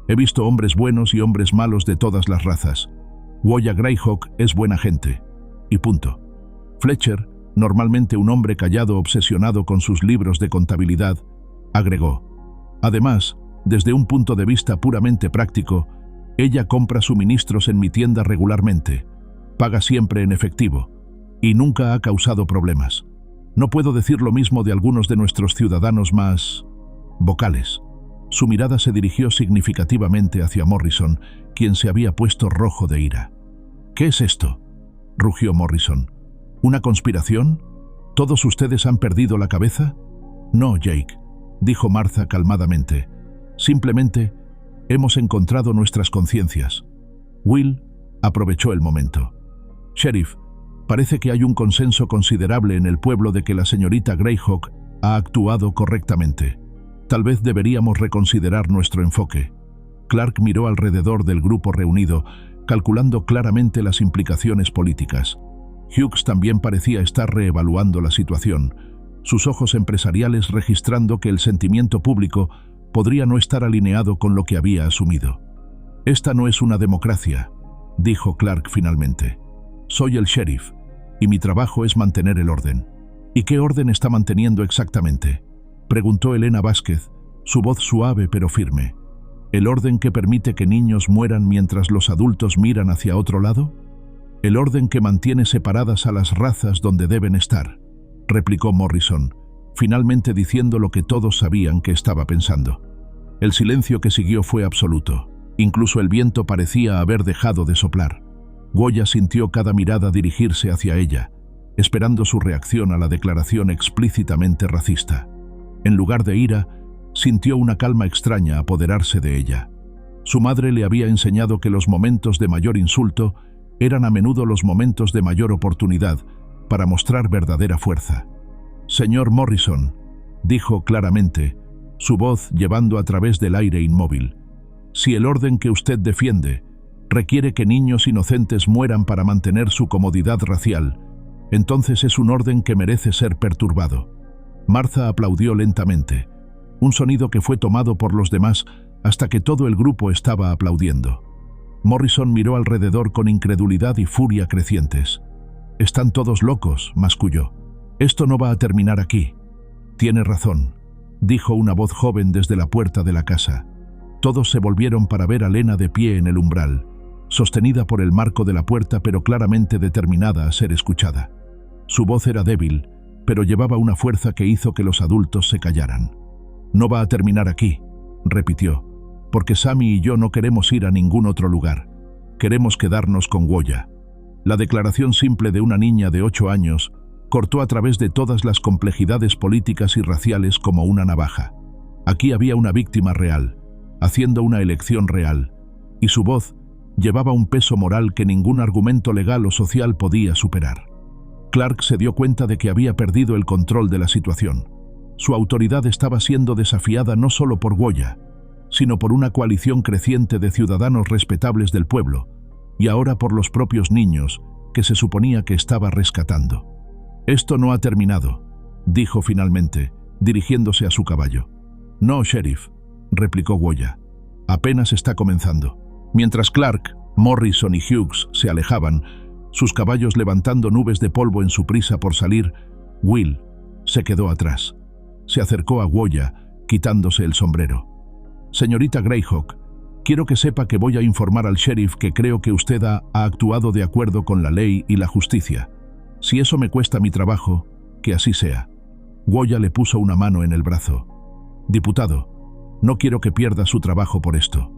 He visto hombres buenos y hombres malos de todas las razas. Woya Greyhawk es buena gente. Y punto. Fletcher, normalmente un hombre callado obsesionado con sus libros de contabilidad, agregó. Además, desde un punto de vista puramente práctico, ella compra suministros en mi tienda regularmente, paga siempre en efectivo, y nunca ha causado problemas. No puedo decir lo mismo de algunos de nuestros ciudadanos más vocales. Su mirada se dirigió significativamente hacia Morrison, quien se había puesto rojo de ira. ¿Qué es esto?, rugió Morrison. ¿Una conspiración? ¿Todos ustedes han perdido la cabeza? No, Jake, dijo Martha calmadamente. Simplemente hemos encontrado nuestras conciencias. Will aprovechó el momento. Sheriff, parece que hay un consenso considerable en el pueblo de que la señorita Greyhawk ha actuado correctamente. Tal vez deberíamos reconsiderar nuestro enfoque. Clark miró alrededor del grupo reunido, calculando claramente las implicaciones políticas. Hughes también parecía estar reevaluando la situación, sus ojos empresariales registrando que el sentimiento público podría no estar alineado con lo que había asumido. Esta no es una democracia, dijo Clark finalmente. Soy el sheriff, y mi trabajo es mantener el orden. ¿Y qué orden está manteniendo exactamente?, preguntó Elena Vázquez, su voz suave pero firme. ¿El orden que permite que niños mueran mientras los adultos miran hacia otro lado? El orden que mantiene separadas a las razas donde deben estar, replicó Morrison, finalmente diciendo lo que todos sabían que estaba pensando. El silencio que siguió fue absoluto. Incluso el viento parecía haber dejado de soplar. Woya sintió cada mirada dirigirse hacia ella, esperando su reacción a la declaración explícitamente racista. En lugar de ira, sintió una calma extraña apoderarse de ella. Su madre le había enseñado que los momentos de mayor insulto eran a menudo los momentos de mayor oportunidad para mostrar verdadera fuerza. «Señor Morrison», dijo claramente, su voz llevando a través del aire inmóvil, «si el orden que usted defiende requiere que niños inocentes mueran para mantener su comodidad racial, entonces es un orden que merece ser perturbado». Martha aplaudió lentamente, un sonido que fue tomado por los demás hasta que todo el grupo estaba aplaudiendo. Morrison miró alrededor con incredulidad y furia crecientes. «Están todos locos», masculló. «Esto no va a terminar aquí». «Tiene razón», dijo una voz joven desde la puerta de la casa. Todos se volvieron para ver a Lena de pie en el umbral, sostenida por el marco de la puerta pero claramente determinada a ser escuchada. Su voz era débil, pero llevaba una fuerza que hizo que los adultos se callaran. «No va a terminar aquí», repitió, «porque Sammy y yo no queremos ir a ningún otro lugar. Queremos quedarnos con Woya». La declaración simple de una niña de 8 años cortó a través de todas las complejidades políticas y raciales como una navaja. Aquí había una víctima real, haciendo una elección real, y su voz llevaba un peso moral que ningún argumento legal o social podía superar. Clark se dio cuenta de que había perdido el control de la situación. Su autoridad estaba siendo desafiada no solo por Woya, sino por una coalición creciente de ciudadanos respetables del pueblo, y ahora por los propios niños que se suponía que estaba rescatando. «Esto no ha terminado», dijo finalmente, dirigiéndose a su caballo. «No, sheriff», replicó Woya. «Apenas está comenzando». Mientras Clark, Morrison y Hughes se alejaban, sus caballos levantando nubes de polvo en su prisa por salir, Will se quedó atrás. Se acercó a Woya, quitándose el sombrero. «Señorita Greyhawk, quiero que sepa que voy a informar al sheriff que creo que usted ha actuado de acuerdo con la ley y la justicia. Si eso me cuesta mi trabajo, que así sea». Woya le puso una mano en el brazo. «Diputado, no quiero que pierda su trabajo por esto.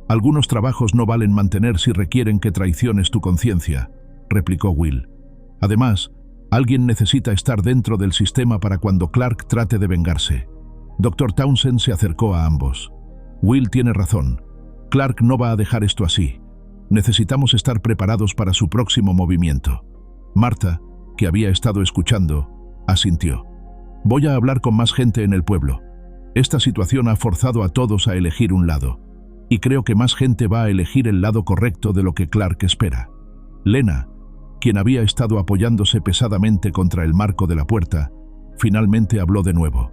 Algunos trabajos no valen mantener si requieren que traiciones tu conciencia», replicó Will. «Además, alguien necesita estar dentro del sistema para cuando Clark trate de vengarse». Dr. Townsend se acercó a ambos. «Will tiene razón. Clark no va a dejar esto así. Necesitamos estar preparados para su próximo movimiento». Martha, que había estado escuchando, asintió. «Voy a hablar con más gente en el pueblo. Esta situación ha forzado a todos a elegir un lado, y creo que más gente va a elegir el lado correcto de lo que Clark espera». Lena, quien había estado apoyándose pesadamente contra el marco de la puerta, finalmente habló de nuevo.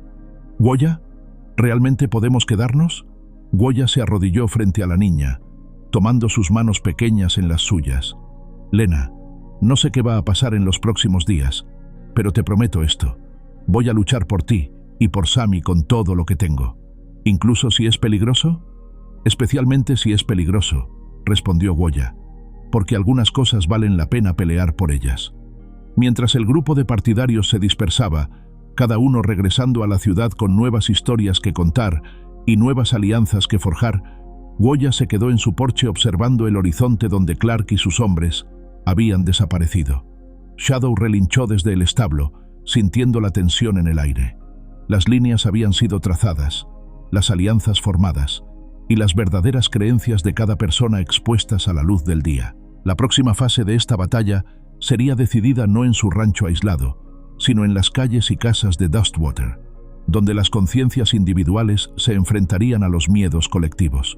«¿Woya? ¿Realmente podemos quedarnos? Goya se arrodilló frente a la niña, tomando sus manos pequeñas en las suyas. Lena, no sé qué va a pasar en los próximos días, pero te prometo esto. Voy a luchar por ti y por Sammy con todo lo que tengo. ¿Incluso si es peligroso? Especialmente si es peligroso, respondió Goya, porque algunas cosas valen la pena pelear por ellas. Mientras el grupo de partidarios se dispersaba, cada uno regresando a la ciudad con nuevas historias que contar y nuevas alianzas que forjar, Goya se quedó en su porche observando el horizonte donde Clark y sus hombres habían desaparecido. Shadow relinchó desde el establo, sintiendo la tensión en el aire. Las líneas habían sido trazadas, las alianzas formadas y las verdaderas creencias de cada persona expuestas a la luz del día. La próxima fase de esta batalla sería decidida no en su rancho aislado, sino en las calles y casas de Dustwater, donde las conciencias individuales se enfrentarían a los miedos colectivos.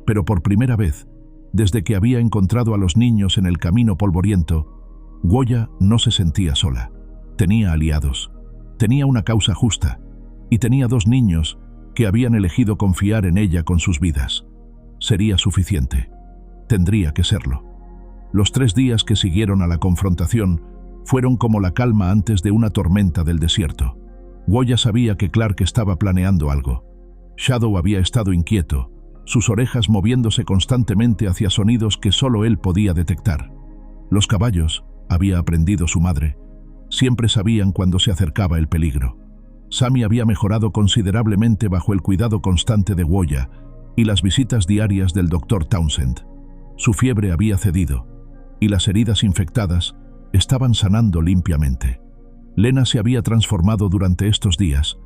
Pero por primera vez, desde que había encontrado a los niños en el camino polvoriento, Goya no se sentía sola. Tenía aliados, tenía una causa justa, y tenía 2 niños que habían elegido confiar en ella con sus vidas. Sería suficiente. Tendría que serlo. Los 3 días que siguieron a la confrontación fueron como la calma antes de una tormenta del desierto. Goya sabía que Clark estaba planeando algo. Shadow había estado inquieto, sus orejas moviéndose constantemente hacia sonidos que solo él podía detectar. Los caballos, había aprendido su madre, siempre sabían cuando se acercaba el peligro. Sammy había mejorado considerablemente bajo el cuidado constante de Goya y las visitas diarias del Dr. Townsend. Su fiebre había cedido, y las heridas infectadas estaban sanando limpiamente. Lena se había transformado durante estos días,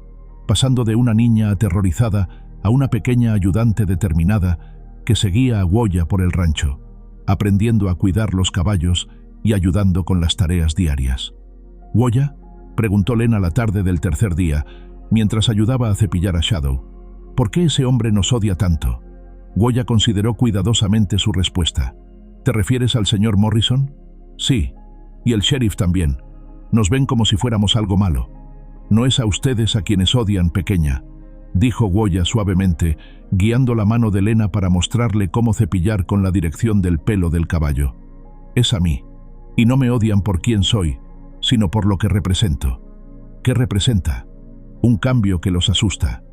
pasando de una niña aterrorizada a una pequeña ayudante determinada que seguía a Goya por el rancho, aprendiendo a cuidar los caballos y ayudando con las tareas diarias. ¿Goya?, preguntó Lena la tarde del tercer día, mientras ayudaba a cepillar a Shadow. ¿Por qué ese hombre nos odia tanto? Goya consideró cuidadosamente su respuesta. ¿Te refieres al señor Morrison? Sí, y el sheriff también. Nos ven como si fuéramos algo malo. No es a ustedes a quienes odian, pequeña, dijo Goya suavemente, guiando la mano de Lena para mostrarle cómo cepillar con la dirección del pelo del caballo. Es a mí, y no me odian por quién soy, sino por lo que represento. ¿Qué representa? Un cambio que los asusta.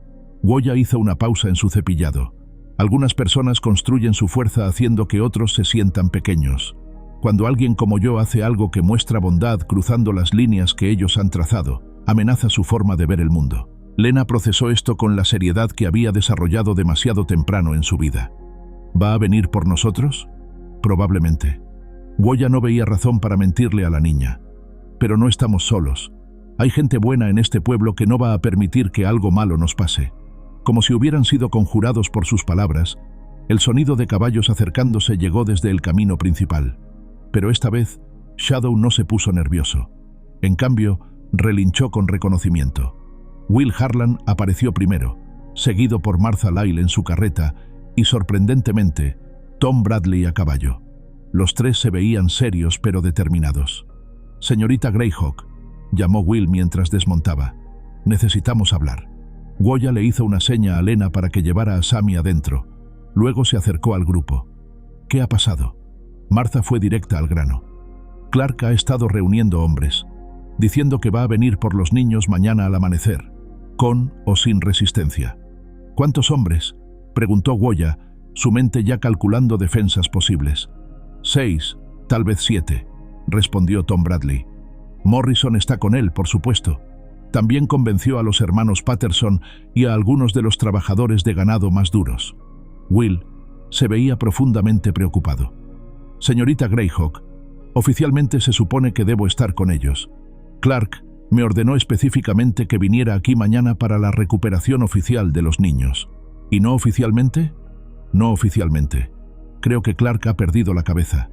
Goya hizo una pausa en su cepillado. Algunas personas construyen su fuerza haciendo que otros se sientan pequeños. Cuando alguien como yo hace algo que muestra bondad cruzando las líneas que ellos han trazado, amenaza su forma de ver el mundo. Lena procesó esto con la seriedad que había desarrollado demasiado temprano en su vida. ¿Va a venir por nosotros? Probablemente. Goya no veía razón para mentirle a la niña. Pero no estamos solos. Hay gente buena en este pueblo que no va a permitir que algo malo nos pase. Como si hubieran sido conjurados por sus palabras, el sonido de caballos acercándose llegó desde el camino principal. Pero esta vez, Shadow no se puso nervioso. En cambio, relinchó con reconocimiento. Will Harlan apareció primero, seguido por Martha Lyle en su carreta y, sorprendentemente, Tom Bradley a caballo. Los 3 se veían serios pero determinados. «Señorita Greyhawk», llamó Will mientras desmontaba. «Necesitamos hablar». Goya le hizo una seña a Lena para que llevara a Sammy adentro. Luego se acercó al grupo. «¿Qué ha pasado?» Martha fue directa al grano. «Clark ha estado reuniendo hombres, diciendo que va a venir por los niños mañana al amanecer, con o sin resistencia». «¿Cuántos hombres?», preguntó Goya, su mente ya calculando defensas posibles. 6, tal vez 7, respondió Tom Bradley. «Morrison está con él, por supuesto. También convenció a los hermanos Patterson y a algunos de los trabajadores de ganado más duros». Will se veía profundamente preocupado. «Señorita Greyhawk, oficialmente se supone que debo estar con ellos. Clark me ordenó específicamente que viniera aquí mañana para la recuperación oficial de los niños. ¿Y no oficialmente?» «No oficialmente. Creo que Clark ha perdido la cabeza.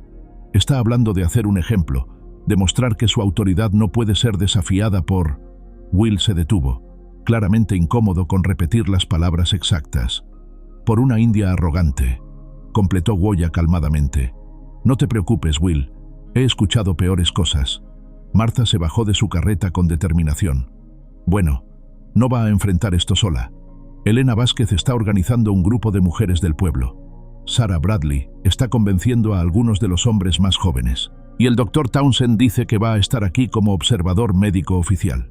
Está hablando de hacer un ejemplo, demostrar que su autoridad no puede ser desafiada por...» Will se detuvo, claramente incómodo con repetir las palabras exactas. «Por una india arrogante», completó Goya calmadamente. «No te preocupes, Will. He escuchado peores cosas». Martha se bajó de su carreta con determinación. «Bueno, no va a enfrentar esto sola. Elena Vázquez está organizando un grupo de mujeres del pueblo. Sarah Bradley está convenciendo a algunos de los hombres más jóvenes. Y el Dr. Townsend dice que va a estar aquí como observador médico oficial.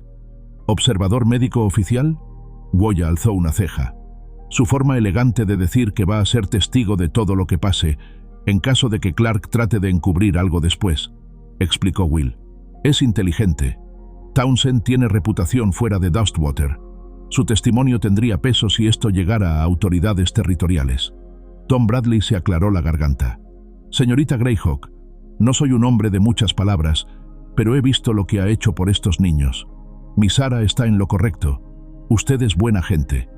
¿Observador médico oficial? Woya alzó una ceja. Su forma elegante de decir que va a ser testigo de todo lo que pase, en caso de que Clark trate de encubrir algo después, explicó Will. Es inteligente. Townsend tiene reputación fuera de Dustwater. Su testimonio tendría peso si esto llegara a autoridades territoriales. Tom Bradley se aclaró la garganta. Señorita Greyhawk, no soy un hombre de muchas palabras, pero he visto lo que ha hecho por estos niños. Mi Sarah está en lo correcto. Usted es buena gente.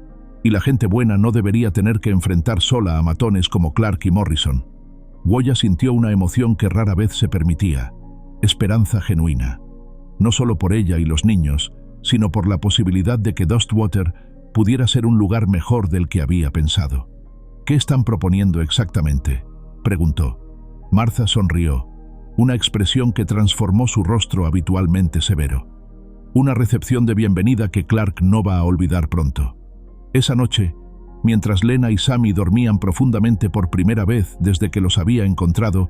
Y la gente buena no debería tener que enfrentar sola a matones como Clark y Morrison. Woya sintió una emoción que rara vez se permitía. Esperanza genuina. No solo por ella y los niños, sino por la posibilidad de que Dustwater pudiera ser un lugar mejor del que había pensado. ¿Qué están proponiendo exactamente?, preguntó. Martha sonrió, una expresión que transformó su rostro habitualmente severo. Una recepción de bienvenida que Clark no va a olvidar pronto. Esa noche, mientras Lena y Sammy dormían profundamente por primera vez desde que los había encontrado,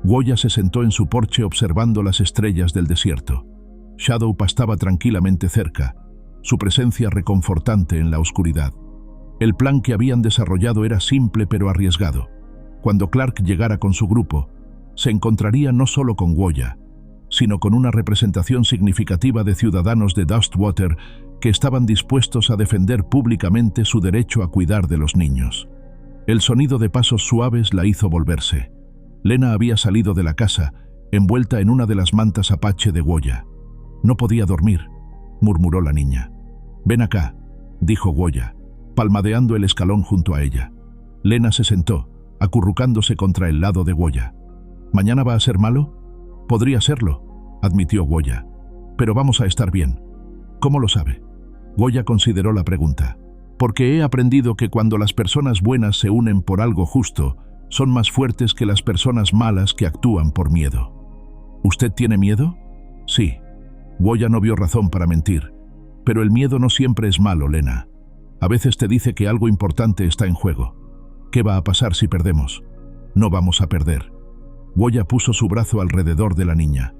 Woya se sentó en su porche observando las estrellas del desierto. Shadow pastaba tranquilamente cerca, su presencia reconfortante en la oscuridad. El plan que habían desarrollado era simple pero arriesgado. Cuando Clark llegara con su grupo, se encontraría no solo con Woya, sino con una representación significativa de ciudadanos de Dustwater que estaban dispuestos a defender públicamente su derecho a cuidar de los niños. El sonido de pasos suaves la hizo volverse. Lena había salido de la casa, envuelta en una de las mantas apache de Woya. No podía dormir, murmuró la niña. Ven acá, dijo Woya, palmadeando el escalón junto a ella. Lena se sentó, acurrucándose contra el lado de Woya. ¿Mañana va a ser malo? Podría serlo, admitió Woya. Pero vamos a estar bien. ¿Cómo lo sabe? Woya consideró la pregunta. Porque he aprendido que cuando las personas buenas se unen por algo justo, son más fuertes que las personas malas que actúan por miedo. ¿Usted tiene miedo? Sí. Woya no vio razón para mentir. Pero el miedo no siempre es malo, Lena. A veces te dice que algo importante está en juego. ¿Qué va a pasar si perdemos? No vamos a perder. Woya puso su brazo alrededor de la niña.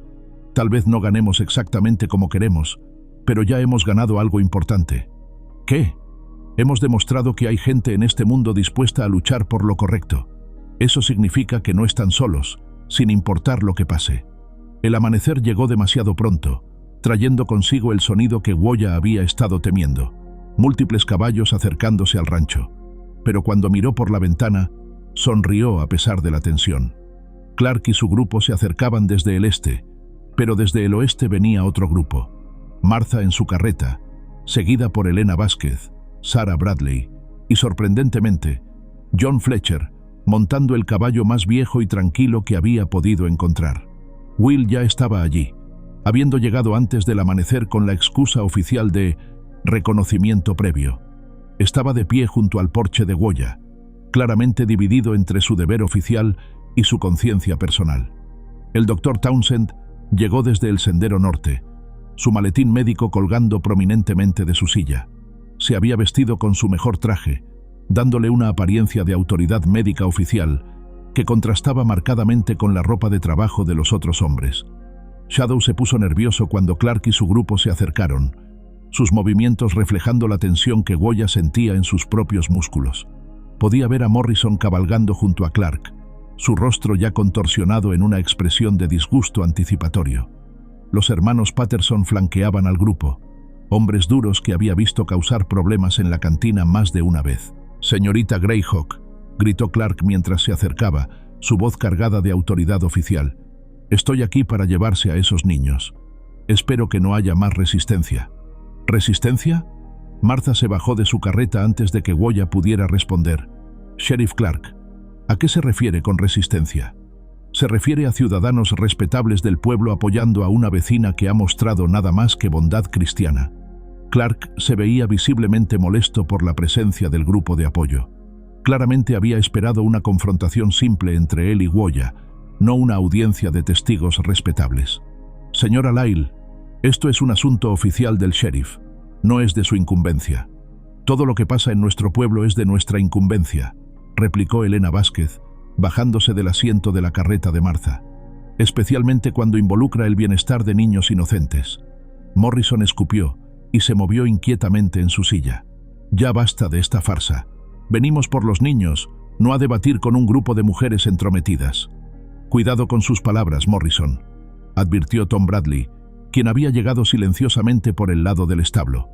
Tal vez no ganemos exactamente como queremos, pero ya hemos ganado algo importante. ¿Qué? Hemos demostrado que hay gente en este mundo dispuesta a luchar por lo correcto. Eso significa que no están solos, sin importar lo que pase. El amanecer llegó demasiado pronto, trayendo consigo el sonido que Woya había estado temiendo. Múltiples caballos acercándose al rancho. Pero cuando miró por la ventana, sonrió a pesar de la tensión. Clark y su grupo se acercaban desde el este, pero desde el oeste venía otro grupo. Martha en su carreta, seguida por Elena Vázquez, Sarah Bradley y, sorprendentemente, John Fletcher, montando el caballo más viejo y tranquilo que había podido encontrar. Will ya estaba allí, habiendo llegado antes del amanecer con la excusa oficial de reconocimiento previo. Estaba de pie junto al porche de Woya, claramente dividido entre su deber oficial y su conciencia personal. El Dr. Townsend llegó desde el sendero norte, su maletín médico colgando prominentemente de su silla. Se había vestido con su mejor traje, dándole una apariencia de autoridad médica oficial que contrastaba marcadamente con la ropa de trabajo de los otros hombres. Shadow se puso nervioso cuando Clark y su grupo se acercaron, sus movimientos reflejando la tensión que Woya sentía en sus propios músculos. Podía ver a Morrison cabalgando junto a Clark, su rostro ya contorsionado en una expresión de disgusto anticipatorio. Los hermanos Patterson flanqueaban al grupo, hombres duros que había visto causar problemas en la cantina más de una vez. «Señorita Greyhawk», gritó Clark mientras se acercaba, su voz cargada de autoridad oficial. «Estoy aquí para llevarse a esos niños. Espero que no haya más resistencia». ¿Resistencia? Martha se bajó de su carreta antes de que Woya pudiera responder. «Sheriff Clark, ¿a qué se refiere con resistencia?» Se refiere a ciudadanos respetables del pueblo apoyando a una vecina que ha mostrado nada más que bondad cristiana. Clark se veía visiblemente molesto por la presencia del grupo de apoyo. Claramente había esperado una confrontación simple entre él y Woya, no una audiencia de testigos respetables. «Señora Lyle, esto es un asunto oficial del sheriff, no es de su incumbencia». Todo lo que pasa en nuestro pueblo es de nuestra incumbencia, replicó Elena Vázquez, bajándose del asiento de la carreta de Martha, especialmente cuando involucra el bienestar de niños inocentes. Morrison escupió y se movió inquietamente en su silla. Ya basta de esta farsa. Venimos por los niños, no a debatir con un grupo de mujeres entrometidas. Cuidado con sus palabras, Morrison, advirtió Tom Bradley, quien había llegado silenciosamente por el lado del establo.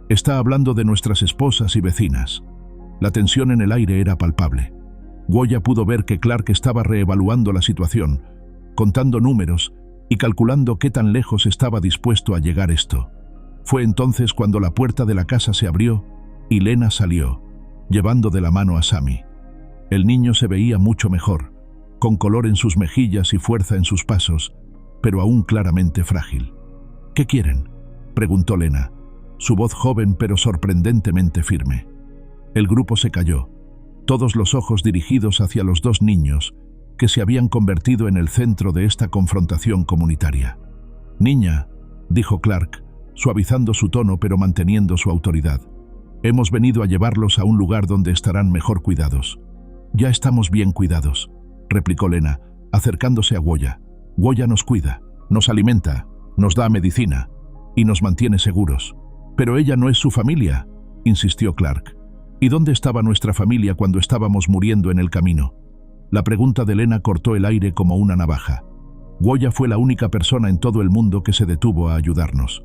Está hablando de nuestras esposas y vecinas. La tensión en el aire era palpable. Goya pudo ver que Clark estaba reevaluando la situación, contando números y calculando qué tan lejos estaba dispuesto a llegar esto. Fue entonces cuando la puerta de la casa se abrió y Lena salió, llevando de la mano a Sammy. El niño se veía mucho mejor, con color en sus mejillas y fuerza en sus pasos, pero aún claramente frágil. «¿Qué quieren?», preguntó Lena, su voz joven pero sorprendentemente firme. El grupo se calló, todos los ojos dirigidos hacia los dos niños, que se habían convertido en el centro de esta confrontación comunitaria. «Niña», dijo Clark, suavizando su tono pero manteniendo su autoridad, «hemos venido a llevarlos a un lugar donde estarán mejor cuidados». «Ya estamos bien cuidados», replicó Lena, acercándose a Goya. «Goya nos cuida, nos alimenta, nos da medicina y nos mantiene seguros». «Pero ella no es su familia», insistió Clark. «¿Y dónde estaba nuestra familia cuando estábamos muriendo en el camino?». La pregunta de Lena cortó el aire como una navaja. Goya fue la única persona en todo el mundo que se detuvo a ayudarnos.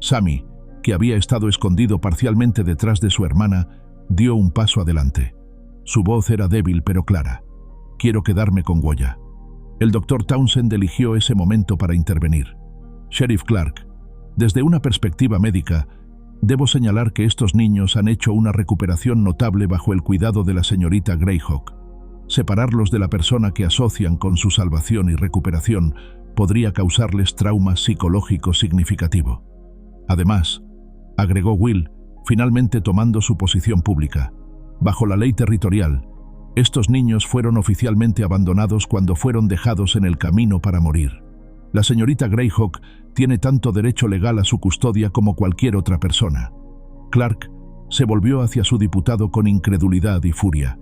Sammy, que había estado escondido parcialmente detrás de su hermana, dio un paso adelante. Su voz era débil pero clara. «Quiero quedarme con Goya». El doctor Townsend eligió ese momento para intervenir. «Sheriff Clark, desde una perspectiva médica, debo señalar que estos niños han hecho una recuperación notable bajo el cuidado de la señorita Greyhawk. Separarlos de la persona que asocian con su salvación y recuperación podría causarles trauma psicológico significativo. Además», agregó Will, finalmente tomando su posición pública, «bajo la ley territorial, estos niños fueron oficialmente abandonados cuando fueron dejados en el camino para morir. La señorita Greyhawk tiene tanto derecho legal a su custodia como cualquier otra persona». Clark se volvió hacia su diputado con incredulidad y furia.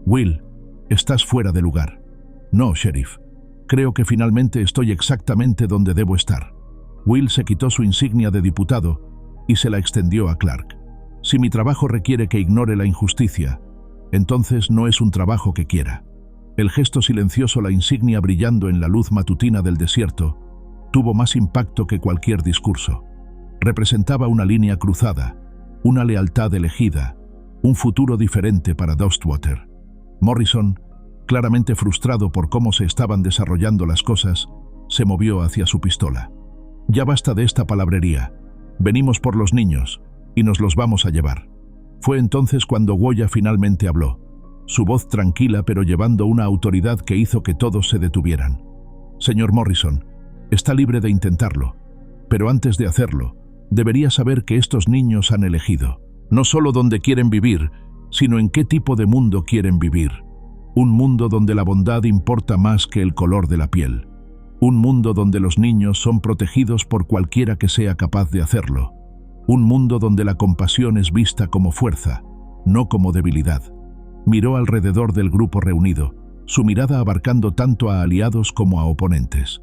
«Will, estás fuera de lugar». «No, sheriff. Creo que finalmente estoy exactamente donde debo estar». Will se quitó su insignia de diputado y se la extendió a Clark. «Si mi trabajo requiere que ignore la injusticia, entonces no es un trabajo que quiera». El gesto silencioso, la insignia brillando en la luz matutina del desierto, tuvo más impacto que cualquier discurso. Representaba una línea cruzada, una lealtad elegida, un futuro diferente para Dustwater. Morrison, claramente frustrado por cómo se estaban desarrollando las cosas, se movió hacia su pistola. «Ya basta de esta palabrería. Venimos por los niños y nos los vamos a llevar». Fue entonces cuando Goya finalmente habló, su voz tranquila pero llevando una autoridad que hizo que todos se detuvieran. «Señor Morrison, está libre de intentarlo, pero antes de hacerlo, debería saber que estos niños han elegido, no solo dónde quieren vivir, sino en qué tipo de mundo quieren vivir. Un mundo donde la bondad importa más que el color de la piel. Un mundo donde los niños son protegidos por cualquiera que sea capaz de hacerlo. Un mundo donde la compasión es vista como fuerza, no como debilidad». Miró alrededor del grupo reunido, su mirada abarcando tanto a aliados como a oponentes.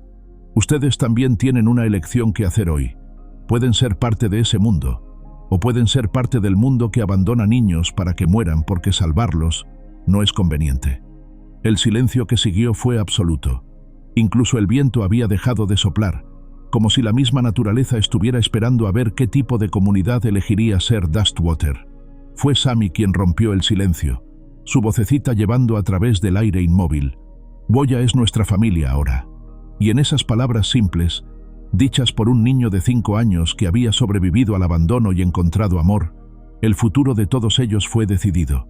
«Ustedes también tienen una elección que hacer hoy. Pueden ser parte de ese mundo, o pueden ser parte del mundo que abandona niños para que mueran porque salvarlos no es conveniente». El silencio que siguió fue absoluto. Incluso el viento había dejado de soplar, como si la misma naturaleza estuviera esperando a ver qué tipo de comunidad elegiría ser Dustwater. Fue Sammy quien rompió el silencio, su vocecita llevando a través del aire inmóvil. «Goya es nuestra familia ahora». Y en esas palabras simples, dichas por un niño de 5 años que había sobrevivido al abandono y encontrado amor, el futuro de todos ellos fue decidido.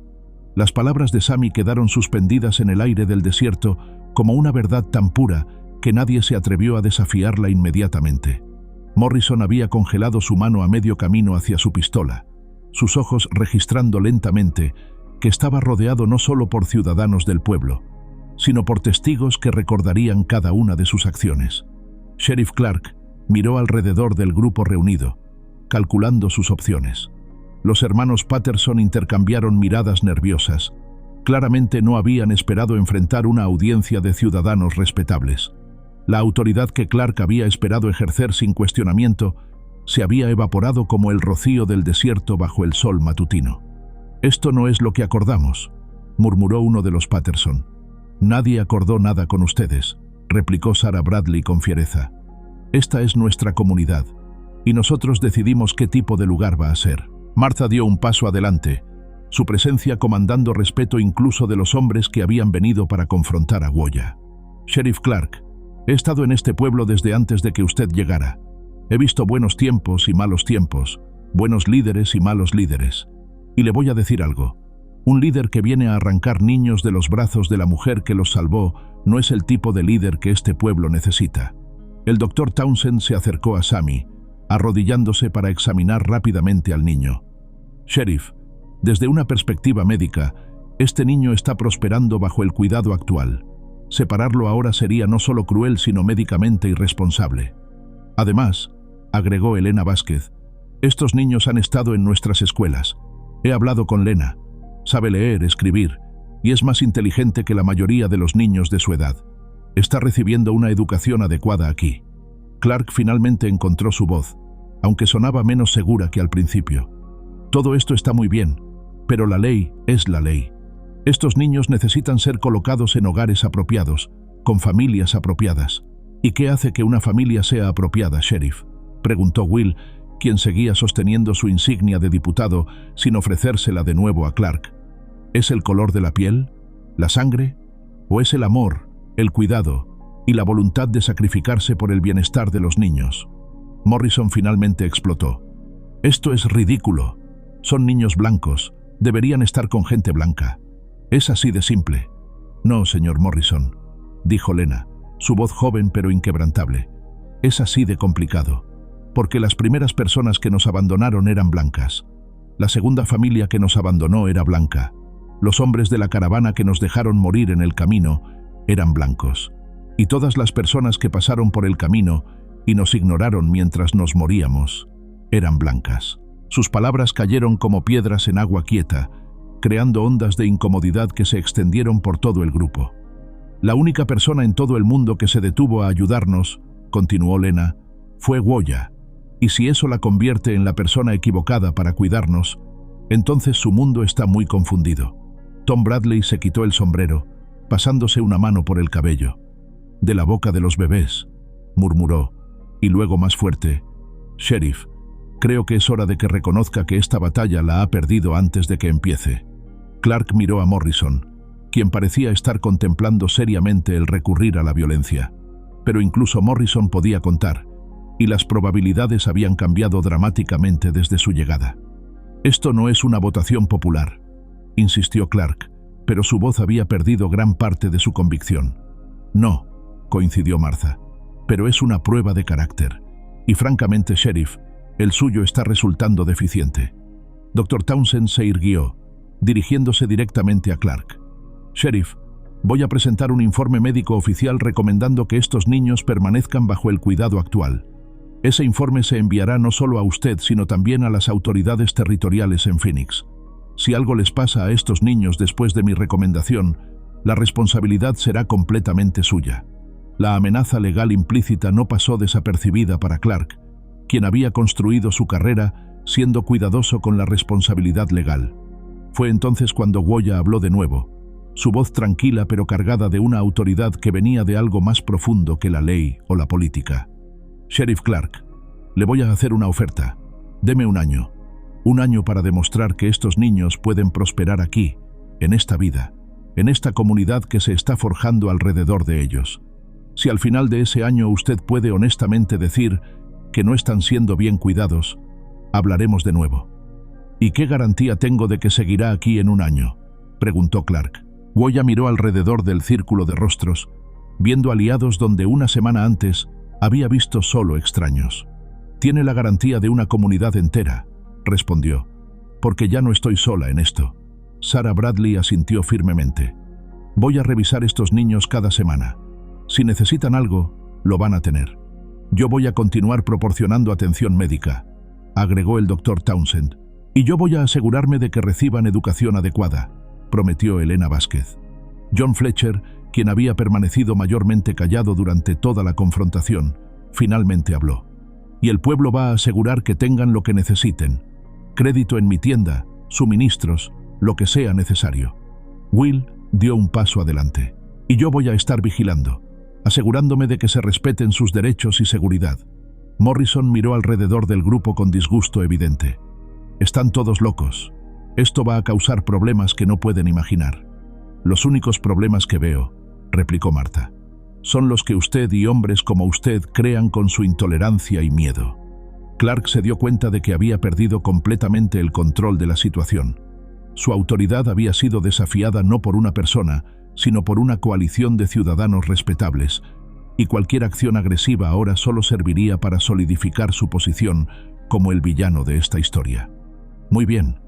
Las palabras de Sammy quedaron suspendidas en el aire del desierto como una verdad tan pura que nadie se atrevió a desafiarla inmediatamente. Morrison había congelado su mano a medio camino hacia su pistola, sus ojos registrando lentamente que estaba rodeado no solo por ciudadanos del pueblo, sino por testigos que recordarían cada una de sus acciones. Sheriff Clark miró alrededor del grupo reunido, calculando sus opciones. Los hermanos Patterson intercambiaron miradas nerviosas. Claramente no habían esperado enfrentar una audiencia de ciudadanos respetables. La autoridad que Clark había esperado ejercer sin cuestionamiento se había evaporado como el rocío del desierto bajo el sol matutino. «Esto no es lo que acordamos», murmuró uno de los Patterson. «Nadie acordó nada con ustedes», replicó Sarah Bradley con fiereza. «Esta es nuestra comunidad, y nosotros decidimos qué tipo de lugar va a ser». Martha dio un paso adelante, su presencia comandando respeto incluso de los hombres que habían venido para confrontar a Woya. «Sheriff Clark, he estado en este pueblo desde antes de que usted llegara. He visto buenos tiempos y malos tiempos, buenos líderes y malos líderes. Y le voy a decir algo. Un líder que viene a arrancar niños de los brazos de la mujer que los salvó no es el tipo de líder que este pueblo necesita». El doctor Townsend se acercó a Sammy, arrodillándose para examinar rápidamente al niño. «Sheriff, desde una perspectiva médica, este niño está prosperando bajo el cuidado actual. Separarlo ahora sería no solo cruel, sino médicamente irresponsable. Además», agregó Elena Vázquez, «estos niños han estado en nuestras escuelas. He hablado con Lena. Sabe leer, escribir, y es más inteligente que la mayoría de los niños de su edad. Está recibiendo una educación adecuada aquí». Clark finalmente encontró su voz, aunque sonaba menos segura que al principio. «Todo esto está muy bien, pero la ley es la ley. Estos niños necesitan ser colocados en hogares apropiados, con familias apropiadas». «¿Y qué hace que una familia sea apropiada, sheriff?», preguntó Will, quien seguía sosteniendo su insignia de diputado sin ofrecérsela de nuevo a Clark. «¿Es el color de la piel? ¿La sangre? ¿O es el amor, el cuidado y la voluntad de sacrificarse por el bienestar de los niños?». Morrison finalmente explotó. «Esto es ridículo. Son niños blancos. Deberían estar con gente blanca. Es así de simple». «No, señor Morrison», dijo Lena, su voz joven pero inquebrantable. «Es así de complicado. Porque las primeras personas que nos abandonaron eran blancas. La segunda familia que nos abandonó era blanca. Los hombres de la caravana que nos dejaron morir en el camino eran blancos. Y todas las personas que pasaron por el camino y nos ignoraron mientras nos moríamos eran blancas». Sus palabras cayeron como piedras en agua quieta, creando ondas de incomodidad que se extendieron por todo el grupo. «La única persona en todo el mundo que se detuvo a ayudarnos», continuó Lena, «fue Woya. Y si eso la convierte en la persona equivocada para cuidarnos, entonces su mundo está muy confundido». Tom Bradley se quitó el sombrero, pasándose una mano por el cabello. «De la boca de los bebés», murmuró, y luego más fuerte, «Sheriff, creo que es hora de que reconozca que esta batalla la ha perdido antes de que empiece». Clark miró a Morrison, quien parecía estar contemplando seriamente el recurrir a la violencia. Pero incluso Morrison podía contar, y las probabilidades habían cambiado dramáticamente desde su llegada. «Esto no es una votación popular», insistió Clark, pero su voz había perdido gran parte de su convicción. «No», coincidió Martha, «pero es una prueba de carácter. Y francamente, sheriff, el suyo está resultando deficiente». Dr. Townsend se irguió, dirigiéndose directamente a Clark. «Sheriff, voy a presentar un informe médico oficial recomendando que estos niños permanezcan bajo el cuidado actual. Ese informe se enviará no solo a usted, sino también a las autoridades territoriales en Phoenix. Si algo les pasa a estos niños después de mi recomendación, la responsabilidad será completamente suya». La amenaza legal implícita no pasó desapercibida para Clark, quien había construido su carrera siendo cuidadoso con la responsabilidad legal. Fue entonces cuando Woya habló de nuevo, su voz tranquila pero cargada de una autoridad que venía de algo más profundo que la ley o la política. «Sheriff Clark, le voy a hacer una oferta. Deme un año para demostrar que estos niños pueden prosperar aquí, en esta vida, en esta comunidad que se está forjando alrededor de ellos. Si al final de ese año usted puede honestamente decir que no están siendo bien cuidados, hablaremos de nuevo». «¿Y qué garantía tengo de que seguirá aquí en un año?», preguntó Clark. Woya miró alrededor del círculo de rostros, viendo aliados donde una semana antes había visto solo extraños. «Tiene la garantía de una comunidad entera», respondió, «porque ya no estoy sola en esto». Sarah Bradley asintió firmemente. «Voy a revisar estos niños cada semana. Si necesitan algo, lo van a tener. Yo voy a continuar proporcionando atención médica», agregó el doctor Townsend, Y yo voy a asegurarme de que reciban educación adecuada, prometió Elena Vázquez. John Fletcher, quien había permanecido mayormente callado durante toda la confrontación, finalmente habló. Y el pueblo va a asegurar que tengan lo que necesiten. Crédito en mi tienda, suministros, lo que sea necesario. Will dio un paso adelante. Y yo voy a estar vigilando, asegurándome de que se respeten sus derechos y seguridad. Morrison miró alrededor del grupo con disgusto evidente. Están todos locos. Esto va a causar problemas que no pueden imaginar. Los únicos problemas que veo, replicó Martha, son los que usted y hombres como usted crean con su intolerancia y miedo. Clark se dio cuenta de que había perdido completamente el control de la situación. Su autoridad había sido desafiada no por una persona, sino por una coalición de ciudadanos respetables, y cualquier acción agresiva ahora solo serviría para solidificar su posición como el villano de esta historia. Muy bien,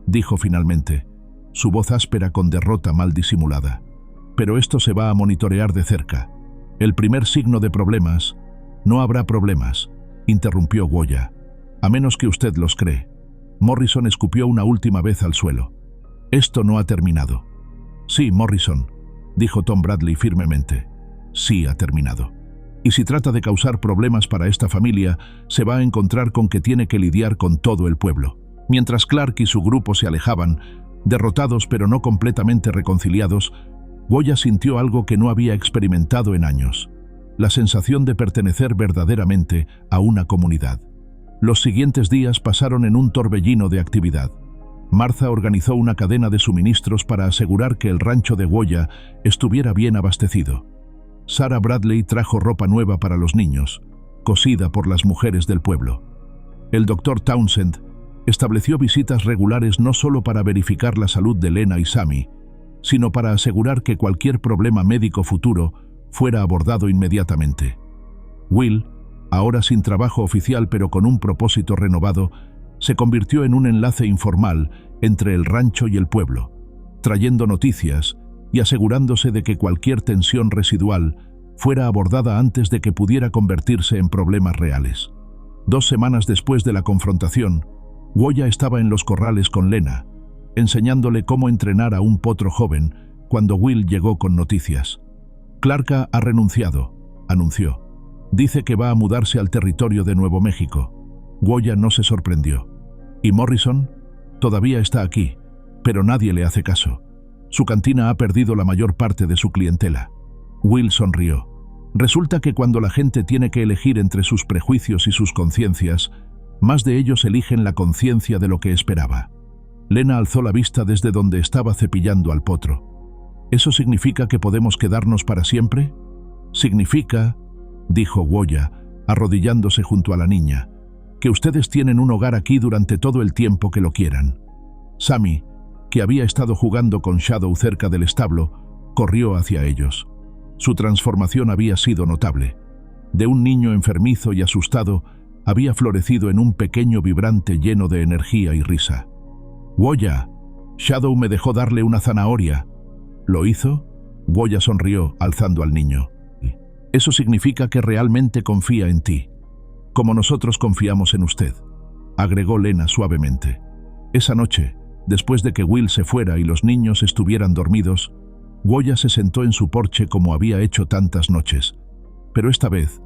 dijo finalmente, su voz áspera con derrota mal disimulada. Pero esto se va a monitorear de cerca. El primer signo de problemas... No habrá problemas, interrumpió Goya, a menos que usted los cree. Morrison escupió una última vez al suelo. Esto no ha terminado. Sí, Morrison, dijo Tom Bradley firmemente. Sí ha terminado. Y si trata de causar problemas para esta familia, se va a encontrar con que tiene que lidiar con todo el pueblo. Mientras Clark y su grupo se alejaban, derrotados pero no completamente reconciliados, Goya sintió algo que no había experimentado en años, la sensación de pertenecer verdaderamente a una comunidad. Los siguientes días pasaron en un torbellino de actividad. Martha organizó una cadena de suministros para asegurar que el rancho de Goya estuviera bien abastecido. Sarah Bradley trajo ropa nueva para los niños, cosida por las mujeres del pueblo. El Dr. Townsend estableció visitas regulares no solo para verificar la salud de Lena y Sammy, sino para asegurar que cualquier problema médico futuro fuera abordado inmediatamente. Will, ahora sin trabajo oficial pero con un propósito renovado, se convirtió en un enlace informal entre el rancho y el pueblo, trayendo noticias y asegurándose de que cualquier tensión residual fuera abordada antes de que pudiera convertirse en problemas reales. 2 semanas después de la confrontación, Goya estaba en los corrales con Lena, enseñándole cómo entrenar a un potro joven cuando Will llegó con noticias. Clark ha renunciado, anunció. Dice que va a mudarse al territorio de Nuevo México. Goya no se sorprendió. ¿Y Morrison? Todavía está aquí, pero nadie le hace caso. Su cantina ha perdido la mayor parte de su clientela. Will sonrió. Resulta que cuando la gente tiene que elegir entre sus prejuicios y sus conciencias, más de ellos eligen la conciencia de lo que esperaba. Lena alzó la vista desde donde estaba cepillando al potro. ¿Eso significa que podemos quedarnos para siempre? Significa, dijo Goya, arrodillándose junto a la niña, que ustedes tienen un hogar aquí durante todo el tiempo que lo quieran. Sammy, que había estado jugando con Shadow cerca del establo, corrió hacia ellos. Su transformación había sido notable. De un niño enfermizo y asustado, había florecido en un pequeño vibrante lleno de energía y risa. «Goya, Shadow me dejó darle una zanahoria». «¿Lo hizo?» Goya sonrió, alzando al niño. «Eso significa que realmente confía en ti, como nosotros confiamos en usted», agregó Lena suavemente. Esa noche, después de que Will se fuera y los niños estuvieran dormidos, Goya se sentó en su porche como había hecho tantas noches. Pero esta vez,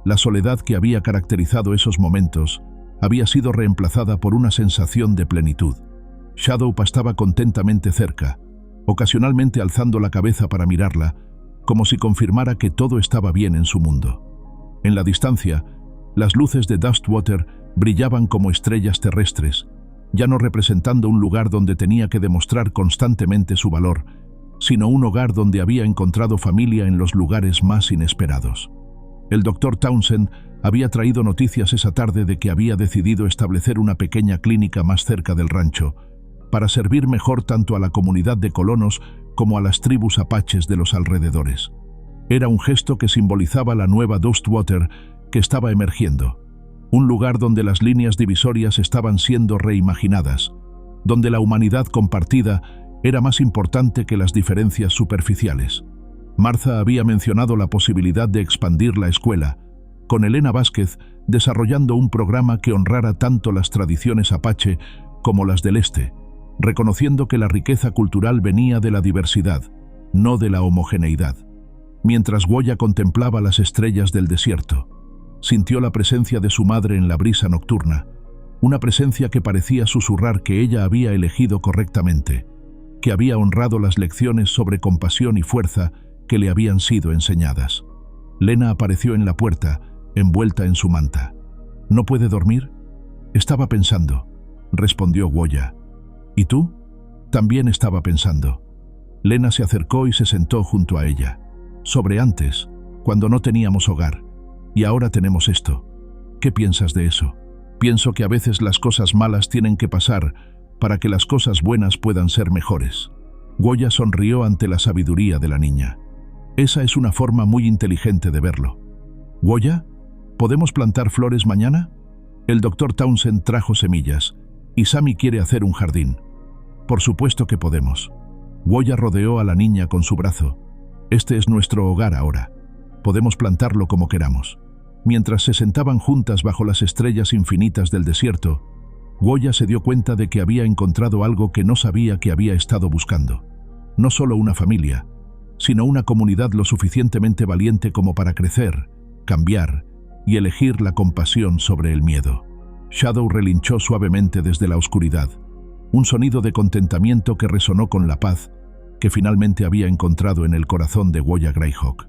la soledad que había caracterizado esos momentos había sido reemplazada por una sensación de plenitud. Shadow pastaba contentamente cerca, ocasionalmente alzando la cabeza para mirarla, como si confirmara que todo estaba bien en su mundo. En la distancia, las luces de Dustwater brillaban como estrellas terrestres, ya no representando un lugar donde tenía que demostrar constantemente su valor, sino un hogar donde había encontrado familia en los lugares más inesperados. El Dr. Townsend había traído noticias esa tarde de que había decidido establecer una pequeña clínica más cerca del rancho, para servir mejor tanto a la comunidad de colonos como a las tribus apaches de los alrededores. Era un gesto que simbolizaba la nueva Dustwater que estaba emergiendo, un lugar donde las líneas divisorias estaban siendo reimaginadas, donde la humanidad compartida era más importante que las diferencias superficiales. Martha había mencionado la posibilidad de expandir la escuela, con Elena Vázquez desarrollando un programa que honrara tanto las tradiciones apache como las del Este, reconociendo que la riqueza cultural venía de la diversidad, no de la homogeneidad. Mientras Goya contemplaba las estrellas del desierto, sintió la presencia de su madre en la brisa nocturna, una presencia que parecía susurrar que ella había elegido correctamente, que había honrado las lecciones sobre compasión y fuerza que le habían sido enseñadas. Lena apareció en la puerta, envuelta en su manta. ¿No puede dormir? Estaba pensando, respondió Goya. ¿Y tú? También estaba pensando. Lena se acercó y se sentó junto a ella. Sobre antes, cuando no teníamos hogar, y ahora tenemos esto. ¿Qué piensas de eso? Pienso que a veces las cosas malas tienen que pasar para que las cosas buenas puedan ser mejores. Goya sonrió ante la sabiduría de la niña. Esa es una forma muy inteligente de verlo. Goya, ¿podemos plantar flores mañana? El doctor Townsend trajo semillas, y Sammy quiere hacer un jardín. Por supuesto que podemos. Goya rodeó a la niña con su brazo. Este es nuestro hogar ahora. Podemos plantarlo como queramos. Mientras se sentaban juntas bajo las estrellas infinitas del desierto, Goya se dio cuenta de que había encontrado algo que no sabía que había estado buscando. No solo una familia, sino una comunidad lo suficientemente valiente como para crecer, cambiar y elegir la compasión sobre el miedo. Shadow relinchó suavemente desde la oscuridad, un sonido de contentamiento que resonó con la paz que finalmente había encontrado en el corazón de Goya Greyhawk.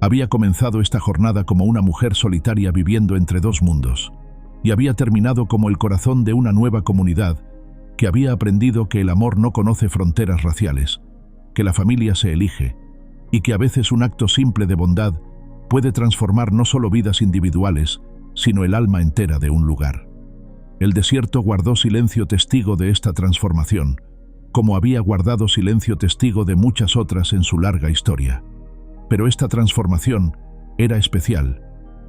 Había comenzado esta jornada como una mujer solitaria viviendo entre dos mundos, y había terminado como el corazón de una nueva comunidad que había aprendido que el amor no conoce fronteras raciales, que la familia se elige, y que a veces un acto simple de bondad puede transformar no solo vidas individuales, sino el alma entera de un lugar. El desierto guardó silencio testigo de esta transformación, como había guardado silencio testigo de muchas otras en su larga historia. Pero esta transformación era especial,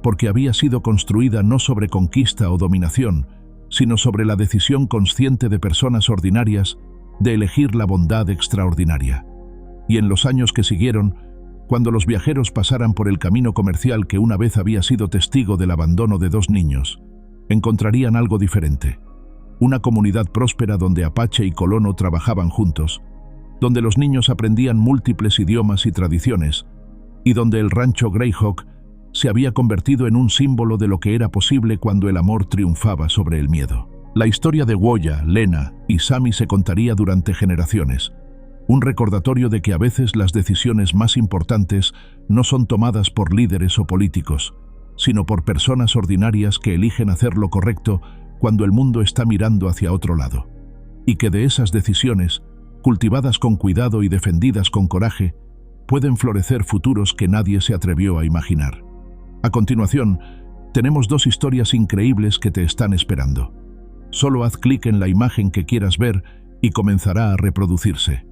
porque había sido construida no sobre conquista o dominación, sino sobre la decisión consciente de personas ordinarias de elegir la bondad extraordinaria. Y en los años que siguieron, cuando los viajeros pasaran por el camino comercial que una vez había sido testigo del abandono de dos niños, encontrarían algo diferente. Una comunidad próspera donde Apache y colono trabajaban juntos, donde los niños aprendían múltiples idiomas y tradiciones, y donde el rancho Greyhawk se había convertido en un símbolo de lo que era posible cuando el amor triunfaba sobre el miedo. La historia de Goya, Lena y Sammy se contaría durante generaciones, un recordatorio de que a veces las decisiones más importantes no son tomadas por líderes o políticos, sino por personas ordinarias que eligen hacer lo correcto cuando el mundo está mirando hacia otro lado, y que de esas decisiones, cultivadas con cuidado y defendidas con coraje, pueden florecer futuros que nadie se atrevió a imaginar. A continuación, tenemos dos historias increíbles que te están esperando. Solo haz clic en la imagen que quieras ver y comenzará a reproducirse.